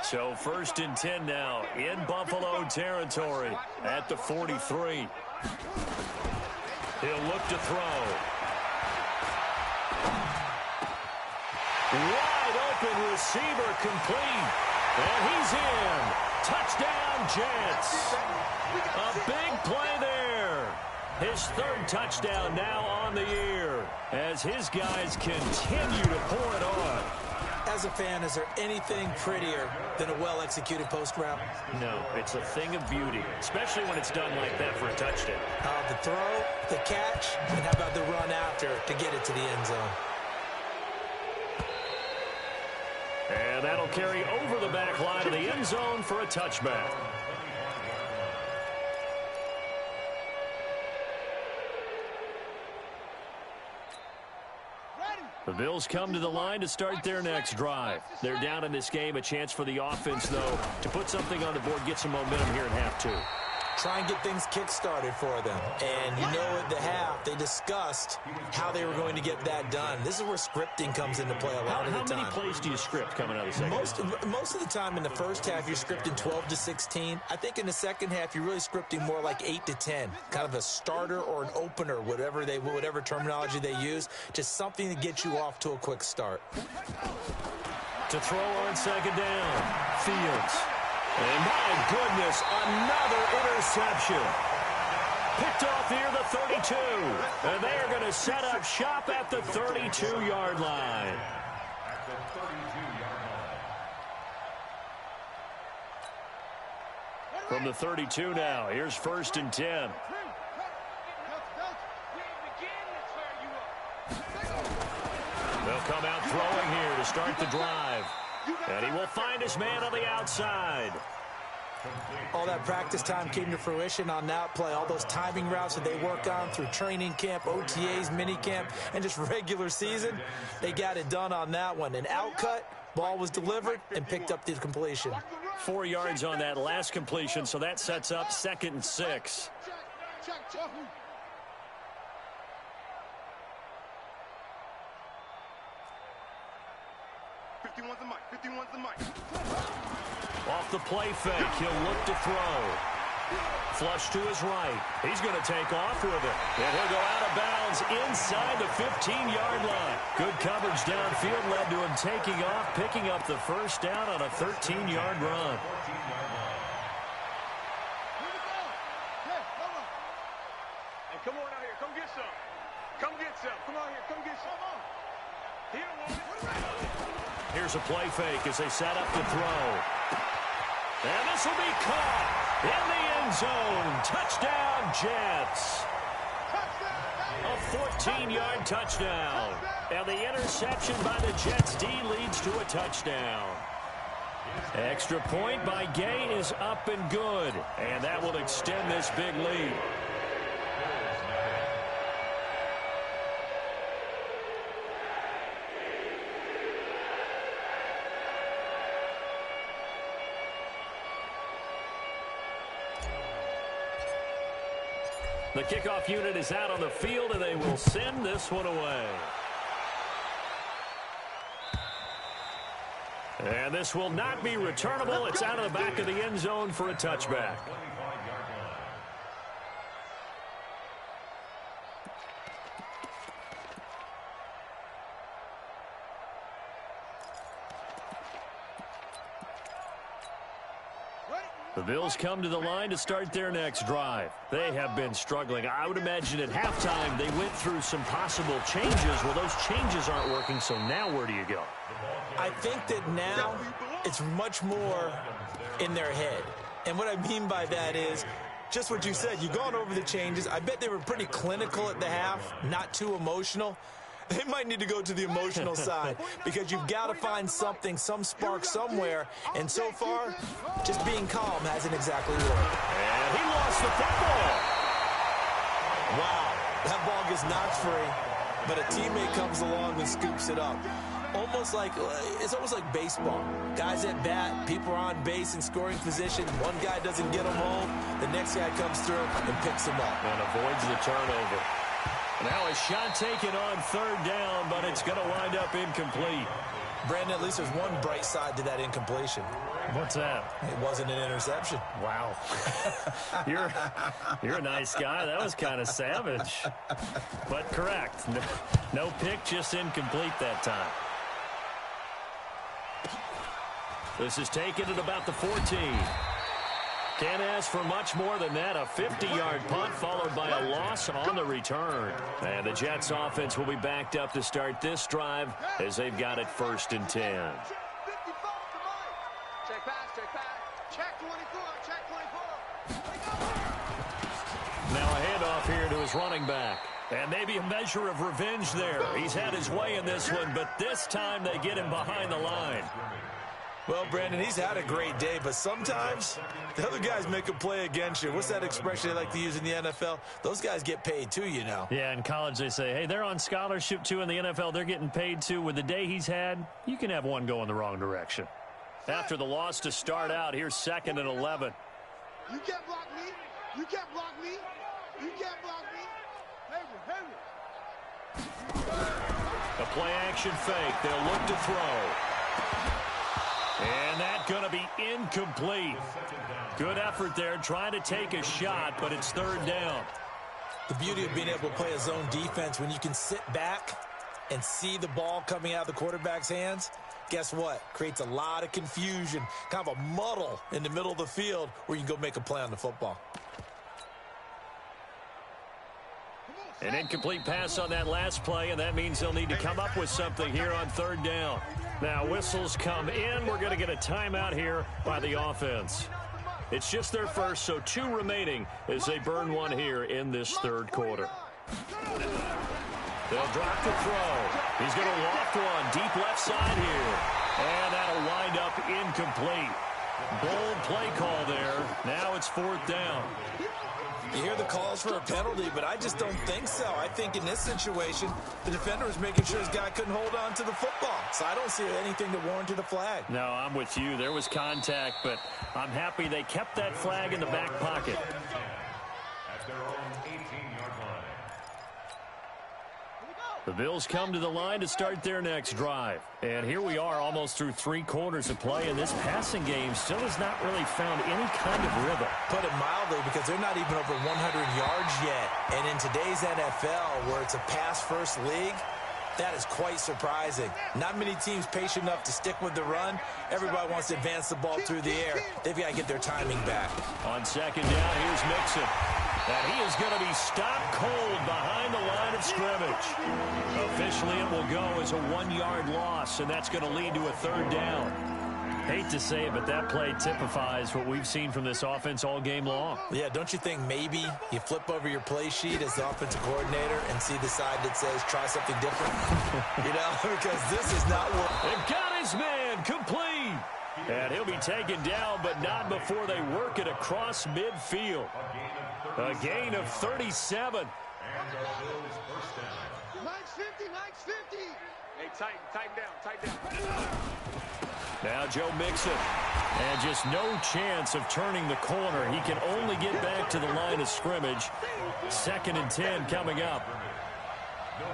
So 1st and 10 now in Buffalo territory at the 43. He'll look to throw. Wide open receiver complete. And he's in. Touchdown, Jets. A big play there. His 3rd touchdown now on the year as his guys continue to pour it on. As a fan, is there anything prettier than a well-executed post route? No, it's a thing of beauty, especially when it's done like that for a touchdown. The throw, the catch, and how about the run after to get it to the end zone? And that'll carry over the back line of the end zone for a touchback. The Bills come to the line to start their next drive. They're down in this game. A chance for the offense, though, to put something on the board, get some momentum here in half 2. Try and get things kick-started for them. And you know at the half, they discussed how they were going to get that done. This is where scripting comes into play a lot of the time. How many plays do you script coming out of the second half? Most of the time in the first half, you're scripting 12 to 16. I think in the second half, you're really scripting more like 8 to 10. Kind of a starter or an opener, whatever terminology they use. Just something to get you off to a quick start. To throw on second down, Fields. And my goodness, another interception. Picked off near the 32. And they are going to set up shop at the 32-yard line. From the 32 now, here's 1st and 10. They'll come out throwing here to start the drive. And he will find his man on the outside. All that practice time came to fruition on that play. All those timing routes that they work on through training camp, OTAs, minicamp, and just regular season, they got it done on that one. An outcut, ball was delivered, and picked up the completion. 4 yards on that last completion, so that sets up 2nd and 6. 51's the mic. Off the play fake, he'll look to throw. Flush to his right. He's going to take off with it. And he'll go out of bounds inside the 15-yard line. Good coverage downfield led to him taking off, picking up the first down on a 13-yard run. Hey, come on out here. Come get some. Come get some. Come on here. Come get some. He don't want it. Here's a play fake as they set up to throw. And this will be caught in the end zone. Touchdown, Jets. A 14-yard touchdown. And the interception by the Jets D leads to a touchdown. Extra point by Gay is up and good. And that will extend this big lead. The kickoff unit is out on the field, and they will send this one away. And this will not be returnable. It's out of the back of the end zone for a touchback. The Bills come to the line to start their next drive. They have been struggling. I would imagine at halftime they went through some possible changes. Well, those changes aren't working, so now where do you go? I think that now it's much more in their head. And what I mean by that is just what you said. You've gone over the changes. I bet they were pretty clinical at the half, not too emotional. They might need to go to the emotional side because you've got to find something, some spark somewhere. And so far, just being calm hasn't exactly worked. And he lost the football. Wow, that ball gets knocked free, but a teammate comes along and scoops it up. It's almost like baseball. Guys at bat, people are on base in scoring position. One guy doesn't get them home. The next guy comes through and picks him up. And avoids the turnover. Now a shot taken on third down, but it's going to wind up incomplete. Brandon, at least there's one bright side to that incompletion. What's that? It wasn't an interception. Wow. You're a nice guy. That was kind of savage. But correct. No pick, just incomplete that time. This is taken at about the 14. Can't ask for much more than that. A 50-yard punt followed by a loss on the return. And the Jets offense will be backed up to start this drive as they've got it 1st and 10. Check pass, check pass. Check 24, check 24. Now a handoff here to his running back. And maybe a measure of revenge there. He's had his way in this one, but this time they get him behind the line. Well, Brandon, he's had a great day, but sometimes the other guys make a play against you. What's that expression they like to use in the NFL? Those guys get paid too, you know. Yeah, in college they say, hey, they're on scholarship too. In the NFL, they're getting paid too. With the day he's had, you can have one go in the wrong direction. After the loss to start out, here's 2nd and 11. You can't block me. You can't block me. You can't block me. A play-action fake. They'll look to throw. And that's going to be incomplete. Good effort there, trying to take a shot, but it's 3rd down. The beauty of being able to play a zone defense, when you can sit back and see the ball coming out of the quarterback's hands, guess what? Creates a lot of confusion, kind of a muddle in the middle of the field where you can go make a play on the football. An incomplete pass on that last play, and that means they'll need to come up with something here on 3rd down. Now whistles come in. We're going to get a timeout here by the offense. It's just their first, so 2 remaining as they burn one here in this 3rd quarter. They'll drop the throw. He's going to loft one deep left side here. And that'll wind up incomplete. Bold play call there. Now it's 4th down. You hear the calls for a penalty, but I just don't think so. I think in this situation, the defender was making sure his guy couldn't hold on to the football. So I don't see anything that warranted a flag. No, I'm with you. There was contact, but I'm happy they kept that flag in the back pocket. At their own 18-yard line. The Bills come to the line to start their next drive. And here we are almost through 3 quarters of play, and this passing game still has not really found any kind of rhythm. Put it mildly, because they're not even over 100 yards yet. And in today's NFL, where it's a pass-first league, that is quite surprising. Not many teams patient enough to stick with the run. Everybody wants to advance the ball through the air. They've got to get their timing back. On 2nd down, here's Mixon. And he is going to be stopped cold behind the line of scrimmage. Officially, it will go as a 1-yard loss, and that's going to lead to a 3rd down. Hate to say it, but that play typifies what we've seen from this offense all game long. Yeah, don't you think maybe you flip over your play sheet as the offensive coordinator and see the side that says try something different? You know, because this is not what... They've got his man complete. And he'll be taken down, but not before they work it across midfield. A gain of 37. And the Bills first down. Mike's 50, Mike's 50. Hey, tighten down. Now Joe Mixon. And just no chance of turning the corner. He can only get back to the line of scrimmage. 2nd and 10 coming up.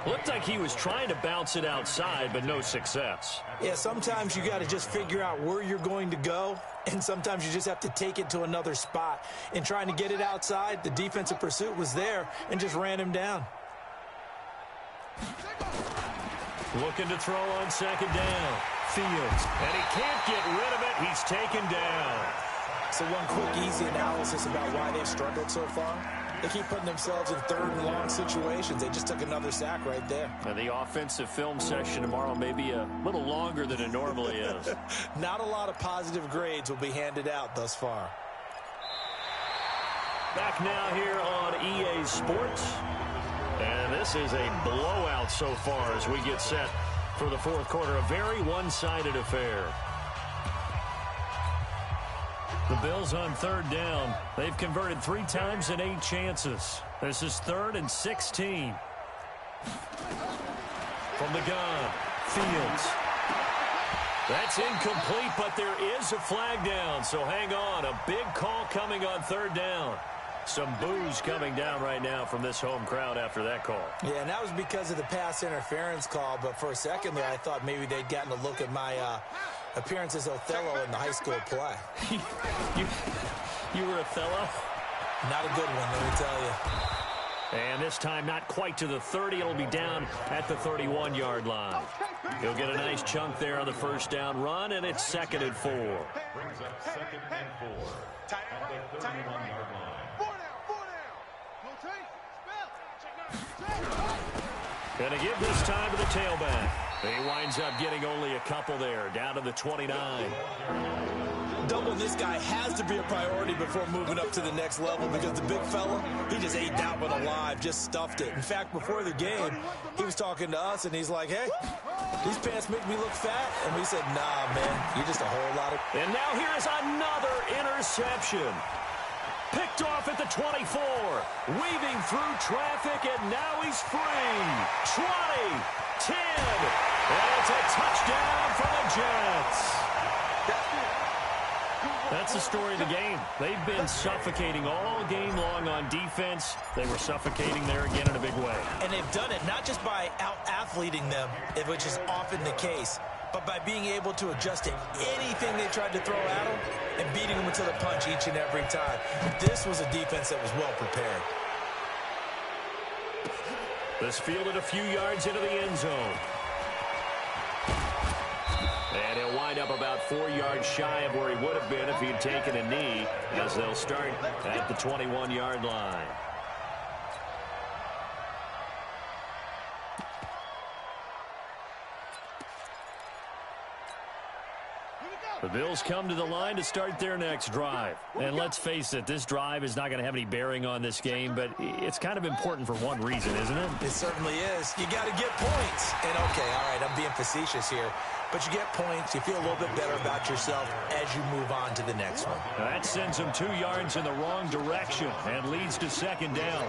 Looked like he was trying to bounce it outside, but no success. Yeah, sometimes you got to just figure out where you're going to go, and sometimes you just have to take it to another spot. In trying to get it outside, the defensive pursuit was there and just ran him down. Looking to throw on 2nd down. Fields. And he can't get rid of it. He's taken down. So one quick, easy analysis about why they've struggled so far. They keep putting themselves in 3rd and long situations. They just took another sack right there. And the offensive film session tomorrow may be a little longer than it normally is. Not a lot of positive grades will be handed out thus far. Back now here on EA Sports. And this is a blowout so far as we get set for the 4th quarter. A very one-sided affair. The Bills on 3rd down. They've converted 3 times in 8 chances. This is 3rd and 16. From the gun, Fields. That's incomplete, but there is a flag down, so hang on. A big call coming on 3rd down. Some boos coming down right now from this home crowd after that call. Yeah, and that was because of the pass interference call, but for a second there, I thought maybe they'd gotten a look at my appearance as Othello in the high school play. You were Othello? Not a good one, let me tell you. And this time not quite to the 30. It'll be down at the 31-yard line. He'll get a nice chunk there on the 1st down run, and it's 2nd and 4. Brings up 2nd and 4 at the 31-yard line. Gonna give this time to the tailback. He winds up getting only a couple there, down to the 29. Doubling this guy has to be a priority before moving up to the next level because the big fella, he just ate that one alive, just stuffed it. In fact, before the game, he was talking to us, and he's like, hey, these pants make me look fat. And we said, nah, man, you're just a whole lot of... And now here's another interception. Picked off at the 24, weaving through traffic, and now he's free. 20, 10, and it's a touchdown for the Jets. That's the story of the game. They've been suffocating all game long on defense. They were suffocating there again in a big way. And they've done it not just by out-athleting them, which is often the case, but by being able to adjust to anything they tried to throw at them and beating them to the punch each and every time. This was a defense that was well prepared. This fielded a few yards into the end zone. And he'll wind up about 4 yards shy of where he would have been if he'd taken a knee, as they'll start at the 21-yard line. The Bills come to the line to start their next drive. And let's face it, this drive is not going to have any bearing on this game, but it's kind of important for one reason, isn't it? It certainly is. You got to get points. And, okay, all right, I'm being facetious here. But you get points, you feel a little bit better about yourself as you move on to the next one. That sends them 2 yards in the wrong direction and leads to 2nd down.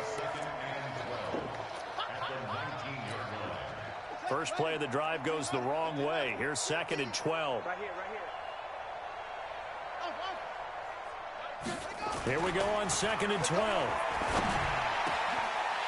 First play of the drive goes the wrong way. Here's 2nd and 12. Right here. Here we go on 2nd and 12.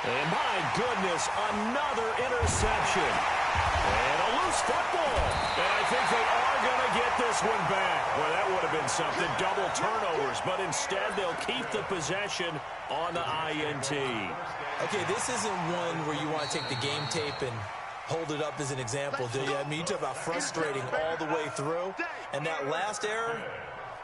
And my goodness, another interception. And a loose football. And I think they are going to get this one back. Well, that would have been something. Double turnovers. But instead, they'll keep the possession on the INT. Okay, this isn't one where you want to take the game tape and hold it up as an example, do you? I mean, you talk about frustrating all the way through. And that last error,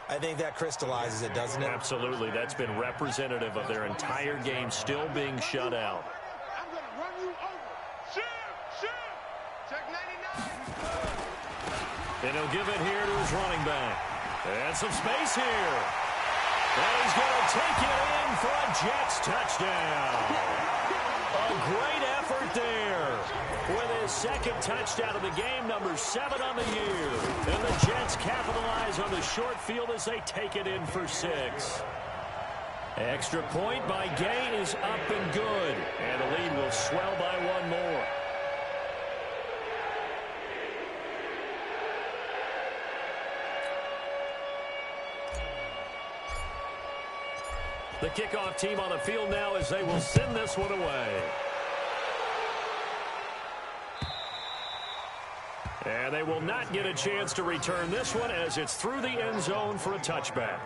I think that crystallizes it, doesn't it? Absolutely. That's been representative of their entire game still being shut out. I'm going to run you over. Shoot! Check 99. And he'll give it here to his running back. And some space here. And he's going to take it in for a Jets touchdown. A great effort there with his second touchdown of the game, number 7 on the year. And the Jets capitalize on the short field as they take it in for 6. Extra point by Gay is up and good, and the lead will swell by 1 more. The kickoff team on the field now as they will send this one away. And they will not get a chance to return this one as it's through the end zone for a touchback.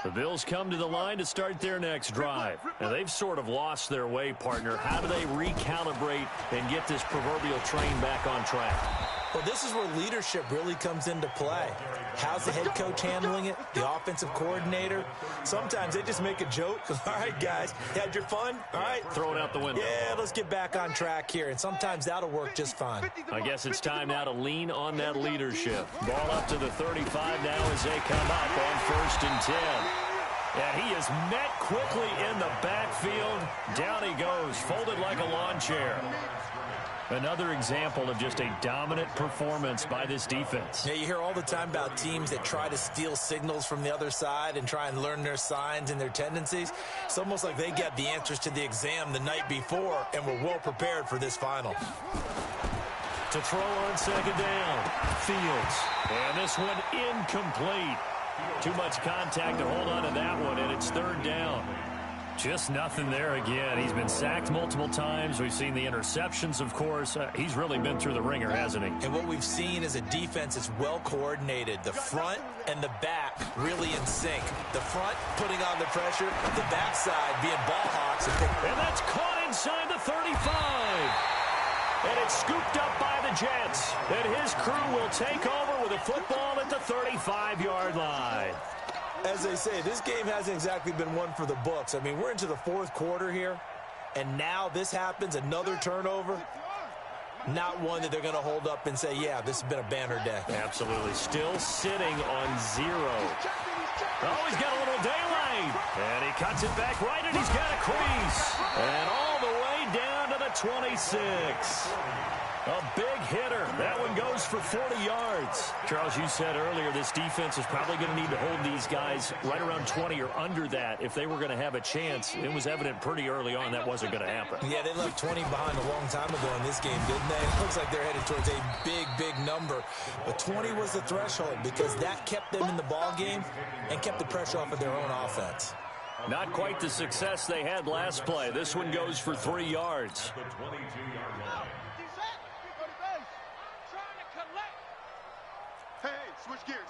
The Bills come to the line to start their next drive. Now, they've sort of lost their way, partner. How do they recalibrate and get this proverbial train back on track? Well, this is where leadership really comes into play. How's the head coach handling it? The offensive coordinator? Sometimes they just make a joke. All right, guys, you had your fun? All right. Throw it out the window. Yeah, let's get back on track here. And sometimes that'll work just fine. I guess it's time now to lean on that leadership. Ball up to the 35 now as they come up on 1st and 10. And he is met quickly in the backfield. Down he goes, folded like a lawn chair. Another example of just a dominant performance by this defense. Yeah, you hear all the time about teams that try to steal signals from the other side and try and learn their signs and their tendencies. It's almost like they got the answers to the exam the night before and were well prepared for this final. To throw on 2nd down, Fields. And this one incomplete. Too much contact to hold on to that one, and it's 3rd down. Just nothing there again. He's been sacked multiple times. We've seen the interceptions, of course. He's really been through the ringer, hasn't he? And what we've seen is a defense that's well coordinated. The front and the back really in sync. The front putting on the pressure, the backside being ball hawks. And that's caught inside the 35. And it's scooped up by the Jets. And his crew will take over with a football at the 35-yard line. As they say, this game hasn't exactly been one for the books. I mean, we're into the 4th quarter here, and now this happens, another turnover. Not one that they're going to hold up and say, yeah, this has been a banner day. Absolutely. Still sitting on 0. Oh, he's got a little daylight. And he cuts it back right, and he's got a crease. And all the way down to the 26. A big hitter. That one goes for 40 yards. Charles, you said earlier this defense is probably going to need to hold these guys right around 20 or under that if they were going to have a chance. It was evident pretty early on that wasn't going to happen. Yeah, they left 20 behind a long time ago in this game, didn't they? It looks like they're headed towards a big, big number. But 20 was the threshold because that kept them in the ball game and kept the pressure off of their own offense. Not quite the success they had last play. This one goes for 3 yards.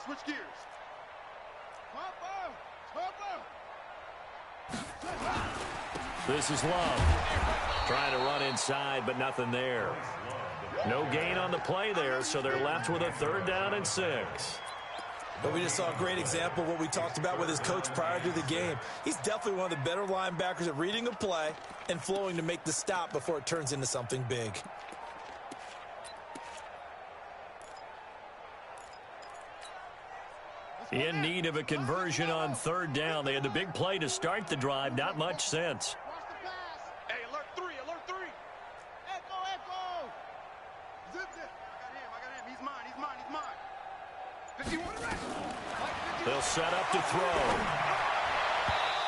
Switch gears. This is Love. Trying to run inside, but nothing there. No gain on the play there, so they're left with a 3rd down and 6. But we just saw a great example of what we talked about with his coach prior to the game. He's definitely one of the better linebackers at reading a play and flowing to make the stop before it turns into something big. In need of a conversion on 3rd down. They had the big play to start the drive. Not much sense. Hey, alert 3. Echo. Zip. I got him. He's mine. 51 ready. They'll set up to throw.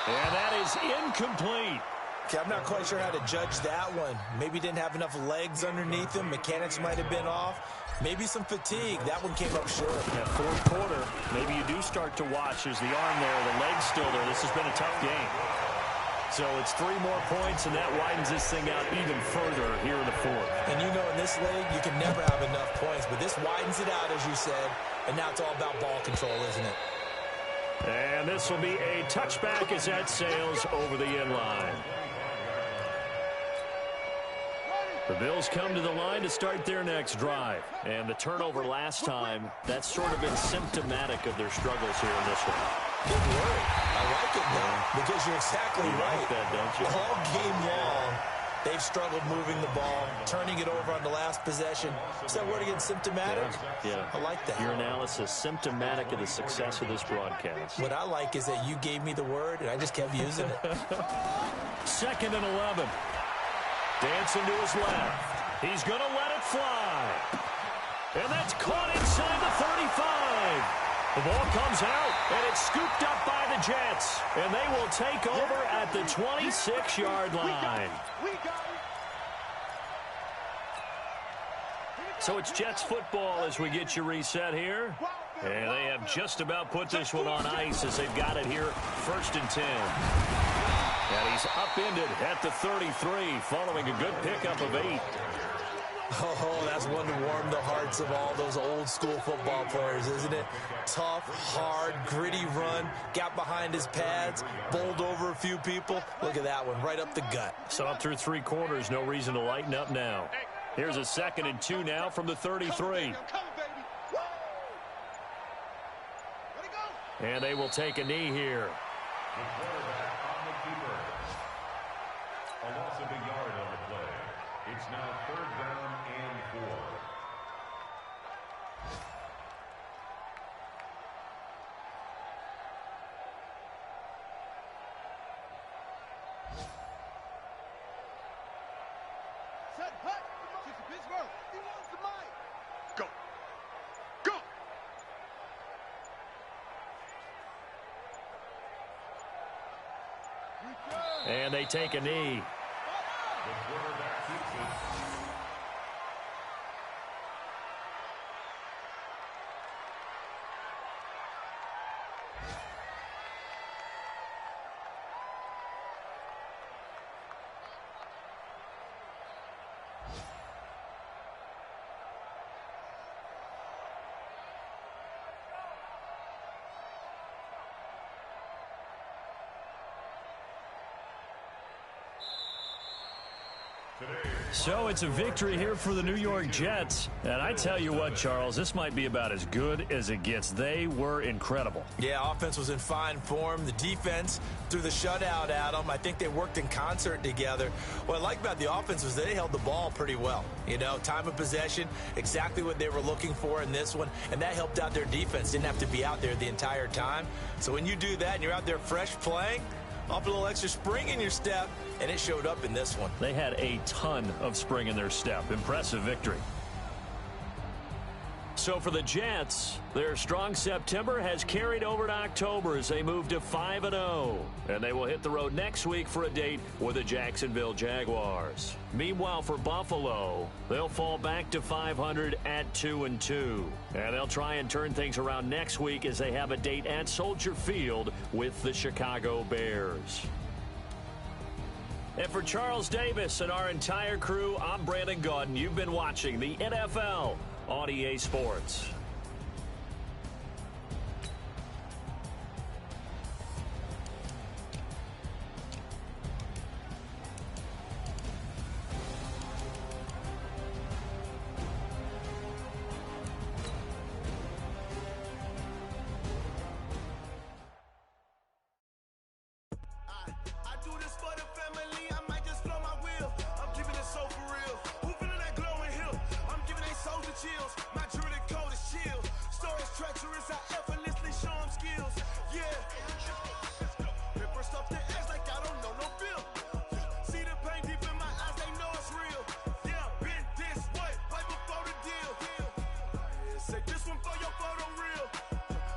And that is incomplete. Okay, I'm not quite sure how to judge that one. Maybe didn't have enough legs underneath him. Mechanics might have been off. Maybe some fatigue. That one came up short. That 4th quarter, maybe you do start to watch as the arm there, the leg's still there. This has been a tough game. So it's 3 more points, and that widens this thing out even further here in the 4th. And you know in this league, you can never have enough points. But this widens it out, as you said. And now it's all about ball control, isn't it? And this will be a touchback as that sails over the end line. The Bills come to the line to start their next drive. And the turnover last time, that's sort of been symptomatic of their struggles here in this one. Good work. I like it now because you're exactly right. Like that, don't you? All game long, They've struggled moving the ball, turning it over on the last possession. Is that word again, symptomatic? Yeah. I like that. Your analysis, symptomatic of the success of this broadcast. What I like is that you gave me the word, and I just kept using it. 2nd and 11. Dancing to his left. He's going to let it fly. And that's caught inside the 35. The ball comes out, and it's scooped up by the Jets. And they will take over at the 26-yard line. So it's Jets football as we get you reset here. And they have just about put this one on ice as they've got it here, 1st and 10. And he's upended at the 33 following a good pickup of 8. Oh, that's one to warm the hearts of all those old school football players, isn't it? Tough, hard, gritty run, got behind his pads, bowled over a few people. Look at that one, right up the gut. So up through 3 quarters, no reason to lighten up now. Here's a 2nd and 2 now from the 33. And they will take a knee here. The quarterback on the keeper. A loss of a yard on the play. It's now 3rd down and 4. Set, hut. She's a Pittsburgh. He wants the mic. Go. Go. And they take a knee. The quarterback keeps it. So it's a victory here for the New York Jets. And I tell you what, Charles, this might be about as good as it gets. They were incredible. Yeah, offense was in fine form. The defense threw the shutout at them. I think they worked in concert together. What I like about the offense was they held the ball pretty well. You know, time of possession, exactly what they were looking for in this one. And that helped out their defense. Didn't have to be out there the entire time. So when you do that and you're out there fresh playing, off a little extra spring in your step, and it showed up in this one. They had a ton of spring in their step. Impressive victory. So for the Jets, their strong September has carried over to October as they move to 5-0. And they will hit the road next week for a date with the Jacksonville Jaguars. Meanwhile, for Buffalo, they'll fall back to 500 at 2-2. And they'll try and turn things around next week as they have a date at Soldier Field with the Chicago Bears. And for Charles Davis and our entire crew, I'm Brandon Gaudin. You've been watching the NFL on EA Sports. I do this for the family, I might just blow my wheel. I'm keeping it so for real. Who feeling that glowing hill? I'm giving they souls the chills. My jewelry code is chill. Stories treacherous, I effortlessly show them skills. Yeah. Paper stuff the edge like I don't know no feel. See the pain deep in my eyes, they know it's real. Yeah, been this way, right before the deal. Say this one for your photo real.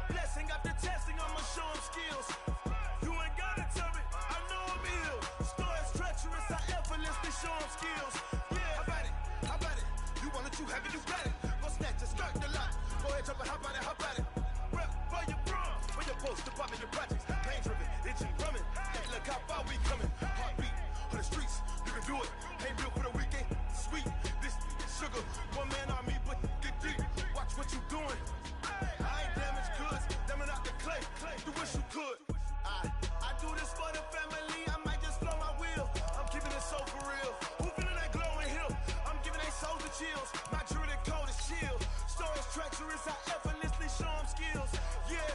Blessing after testing, I'ma show them skills. You ain't gotta tell me, I know I'm ill. Stories treacherous, I effortlessly show them skills. Yeah, how about it? You want it, you have it, you got it. Go snatch it, start the lot. Go ahead, jump it, how about it? Rep for your brum, for your post, the pop in your projects. Pain driven, itching, drumming. Hey, look how far we coming. Heartbeat on the streets, you can do it. Ain't real for the weekend, sweet. This sugar, one man on me, but get deep. Watch what you doing. I ain't damaged goods, damn out the clay. You wish you could. I do this for the family, I might just blow my wheel. I'm keeping it so for real. Who feeling that glowing hill? I'm giving they souls the chills. My jewelry code is chill. Stories treacherous, I effortlessly show them skills. Yeah.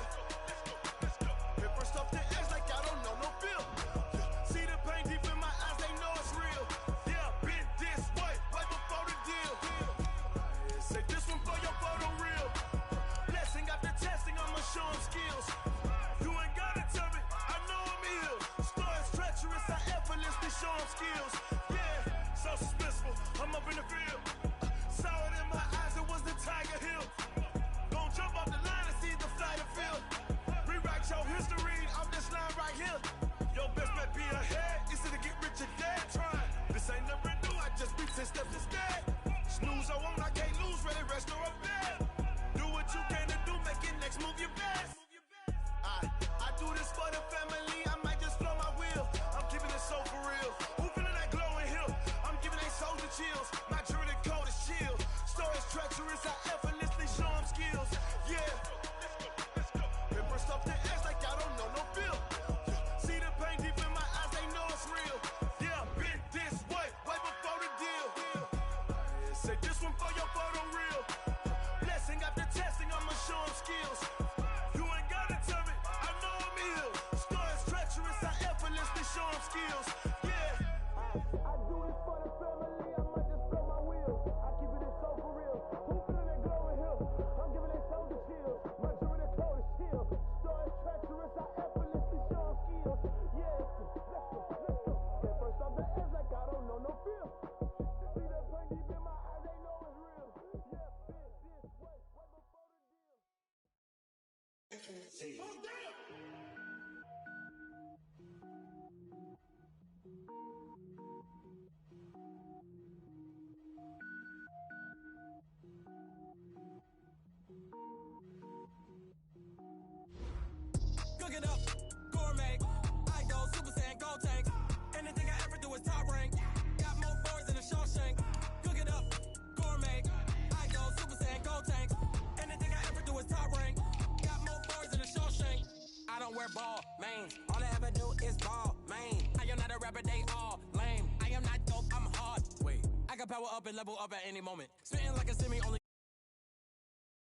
Paper stuff the edge like I don't know no feel. See the pain deep in my eyes, they know it's real. Yeah, ready, rest or a bed. Do what you can to do, make it next move your best. I do this for the family, I might just blow my wheel. I'm keeping it so for real. Who feeling that glowing hill? I'm giving they soldier chills. My jewelry cold is chill. Stories treacherous, I effortlessly show them skills. Yeah. Remember stuff that acts like I don't know no feel. See the pain deep in my eyes, they know it's real. Yeah, been this way before the deal. Say this one for your photo real. Blessing after testing, I'ma show them skills. You ain't gotta tell me, I know I'm ill. Stories treacherous, I effortlessly show them skills. Yeah. I do this for the family, I might just blow my wheel. I keep it so for real. Who feeling that glowing hill? I'm giving they soldier chills. My jewelry cold is chill. Stories treacherous, I effortlessly show them skills. Yeah, let's go. At first off the edge like I don't know no feel. See that pain deep in my eyes, they know it's real. Yeah, been this way before the deal. Oh, damn! Cook it up, gourmet. I go Super Saiyan, gold tank. Anything I ever do is top rank. Got more boards than a Shawshank. Cook it up, gourmet. I go Super Saiyan, gold tank. Anything I ever do is top rank. Got more boards than a Shawshank. I don't wear ball, man. All I ever do is ball, man. I am not a rapper, they all lame. I am not dope, I'm hard. Wait, I can power up and level up at any moment. Spitting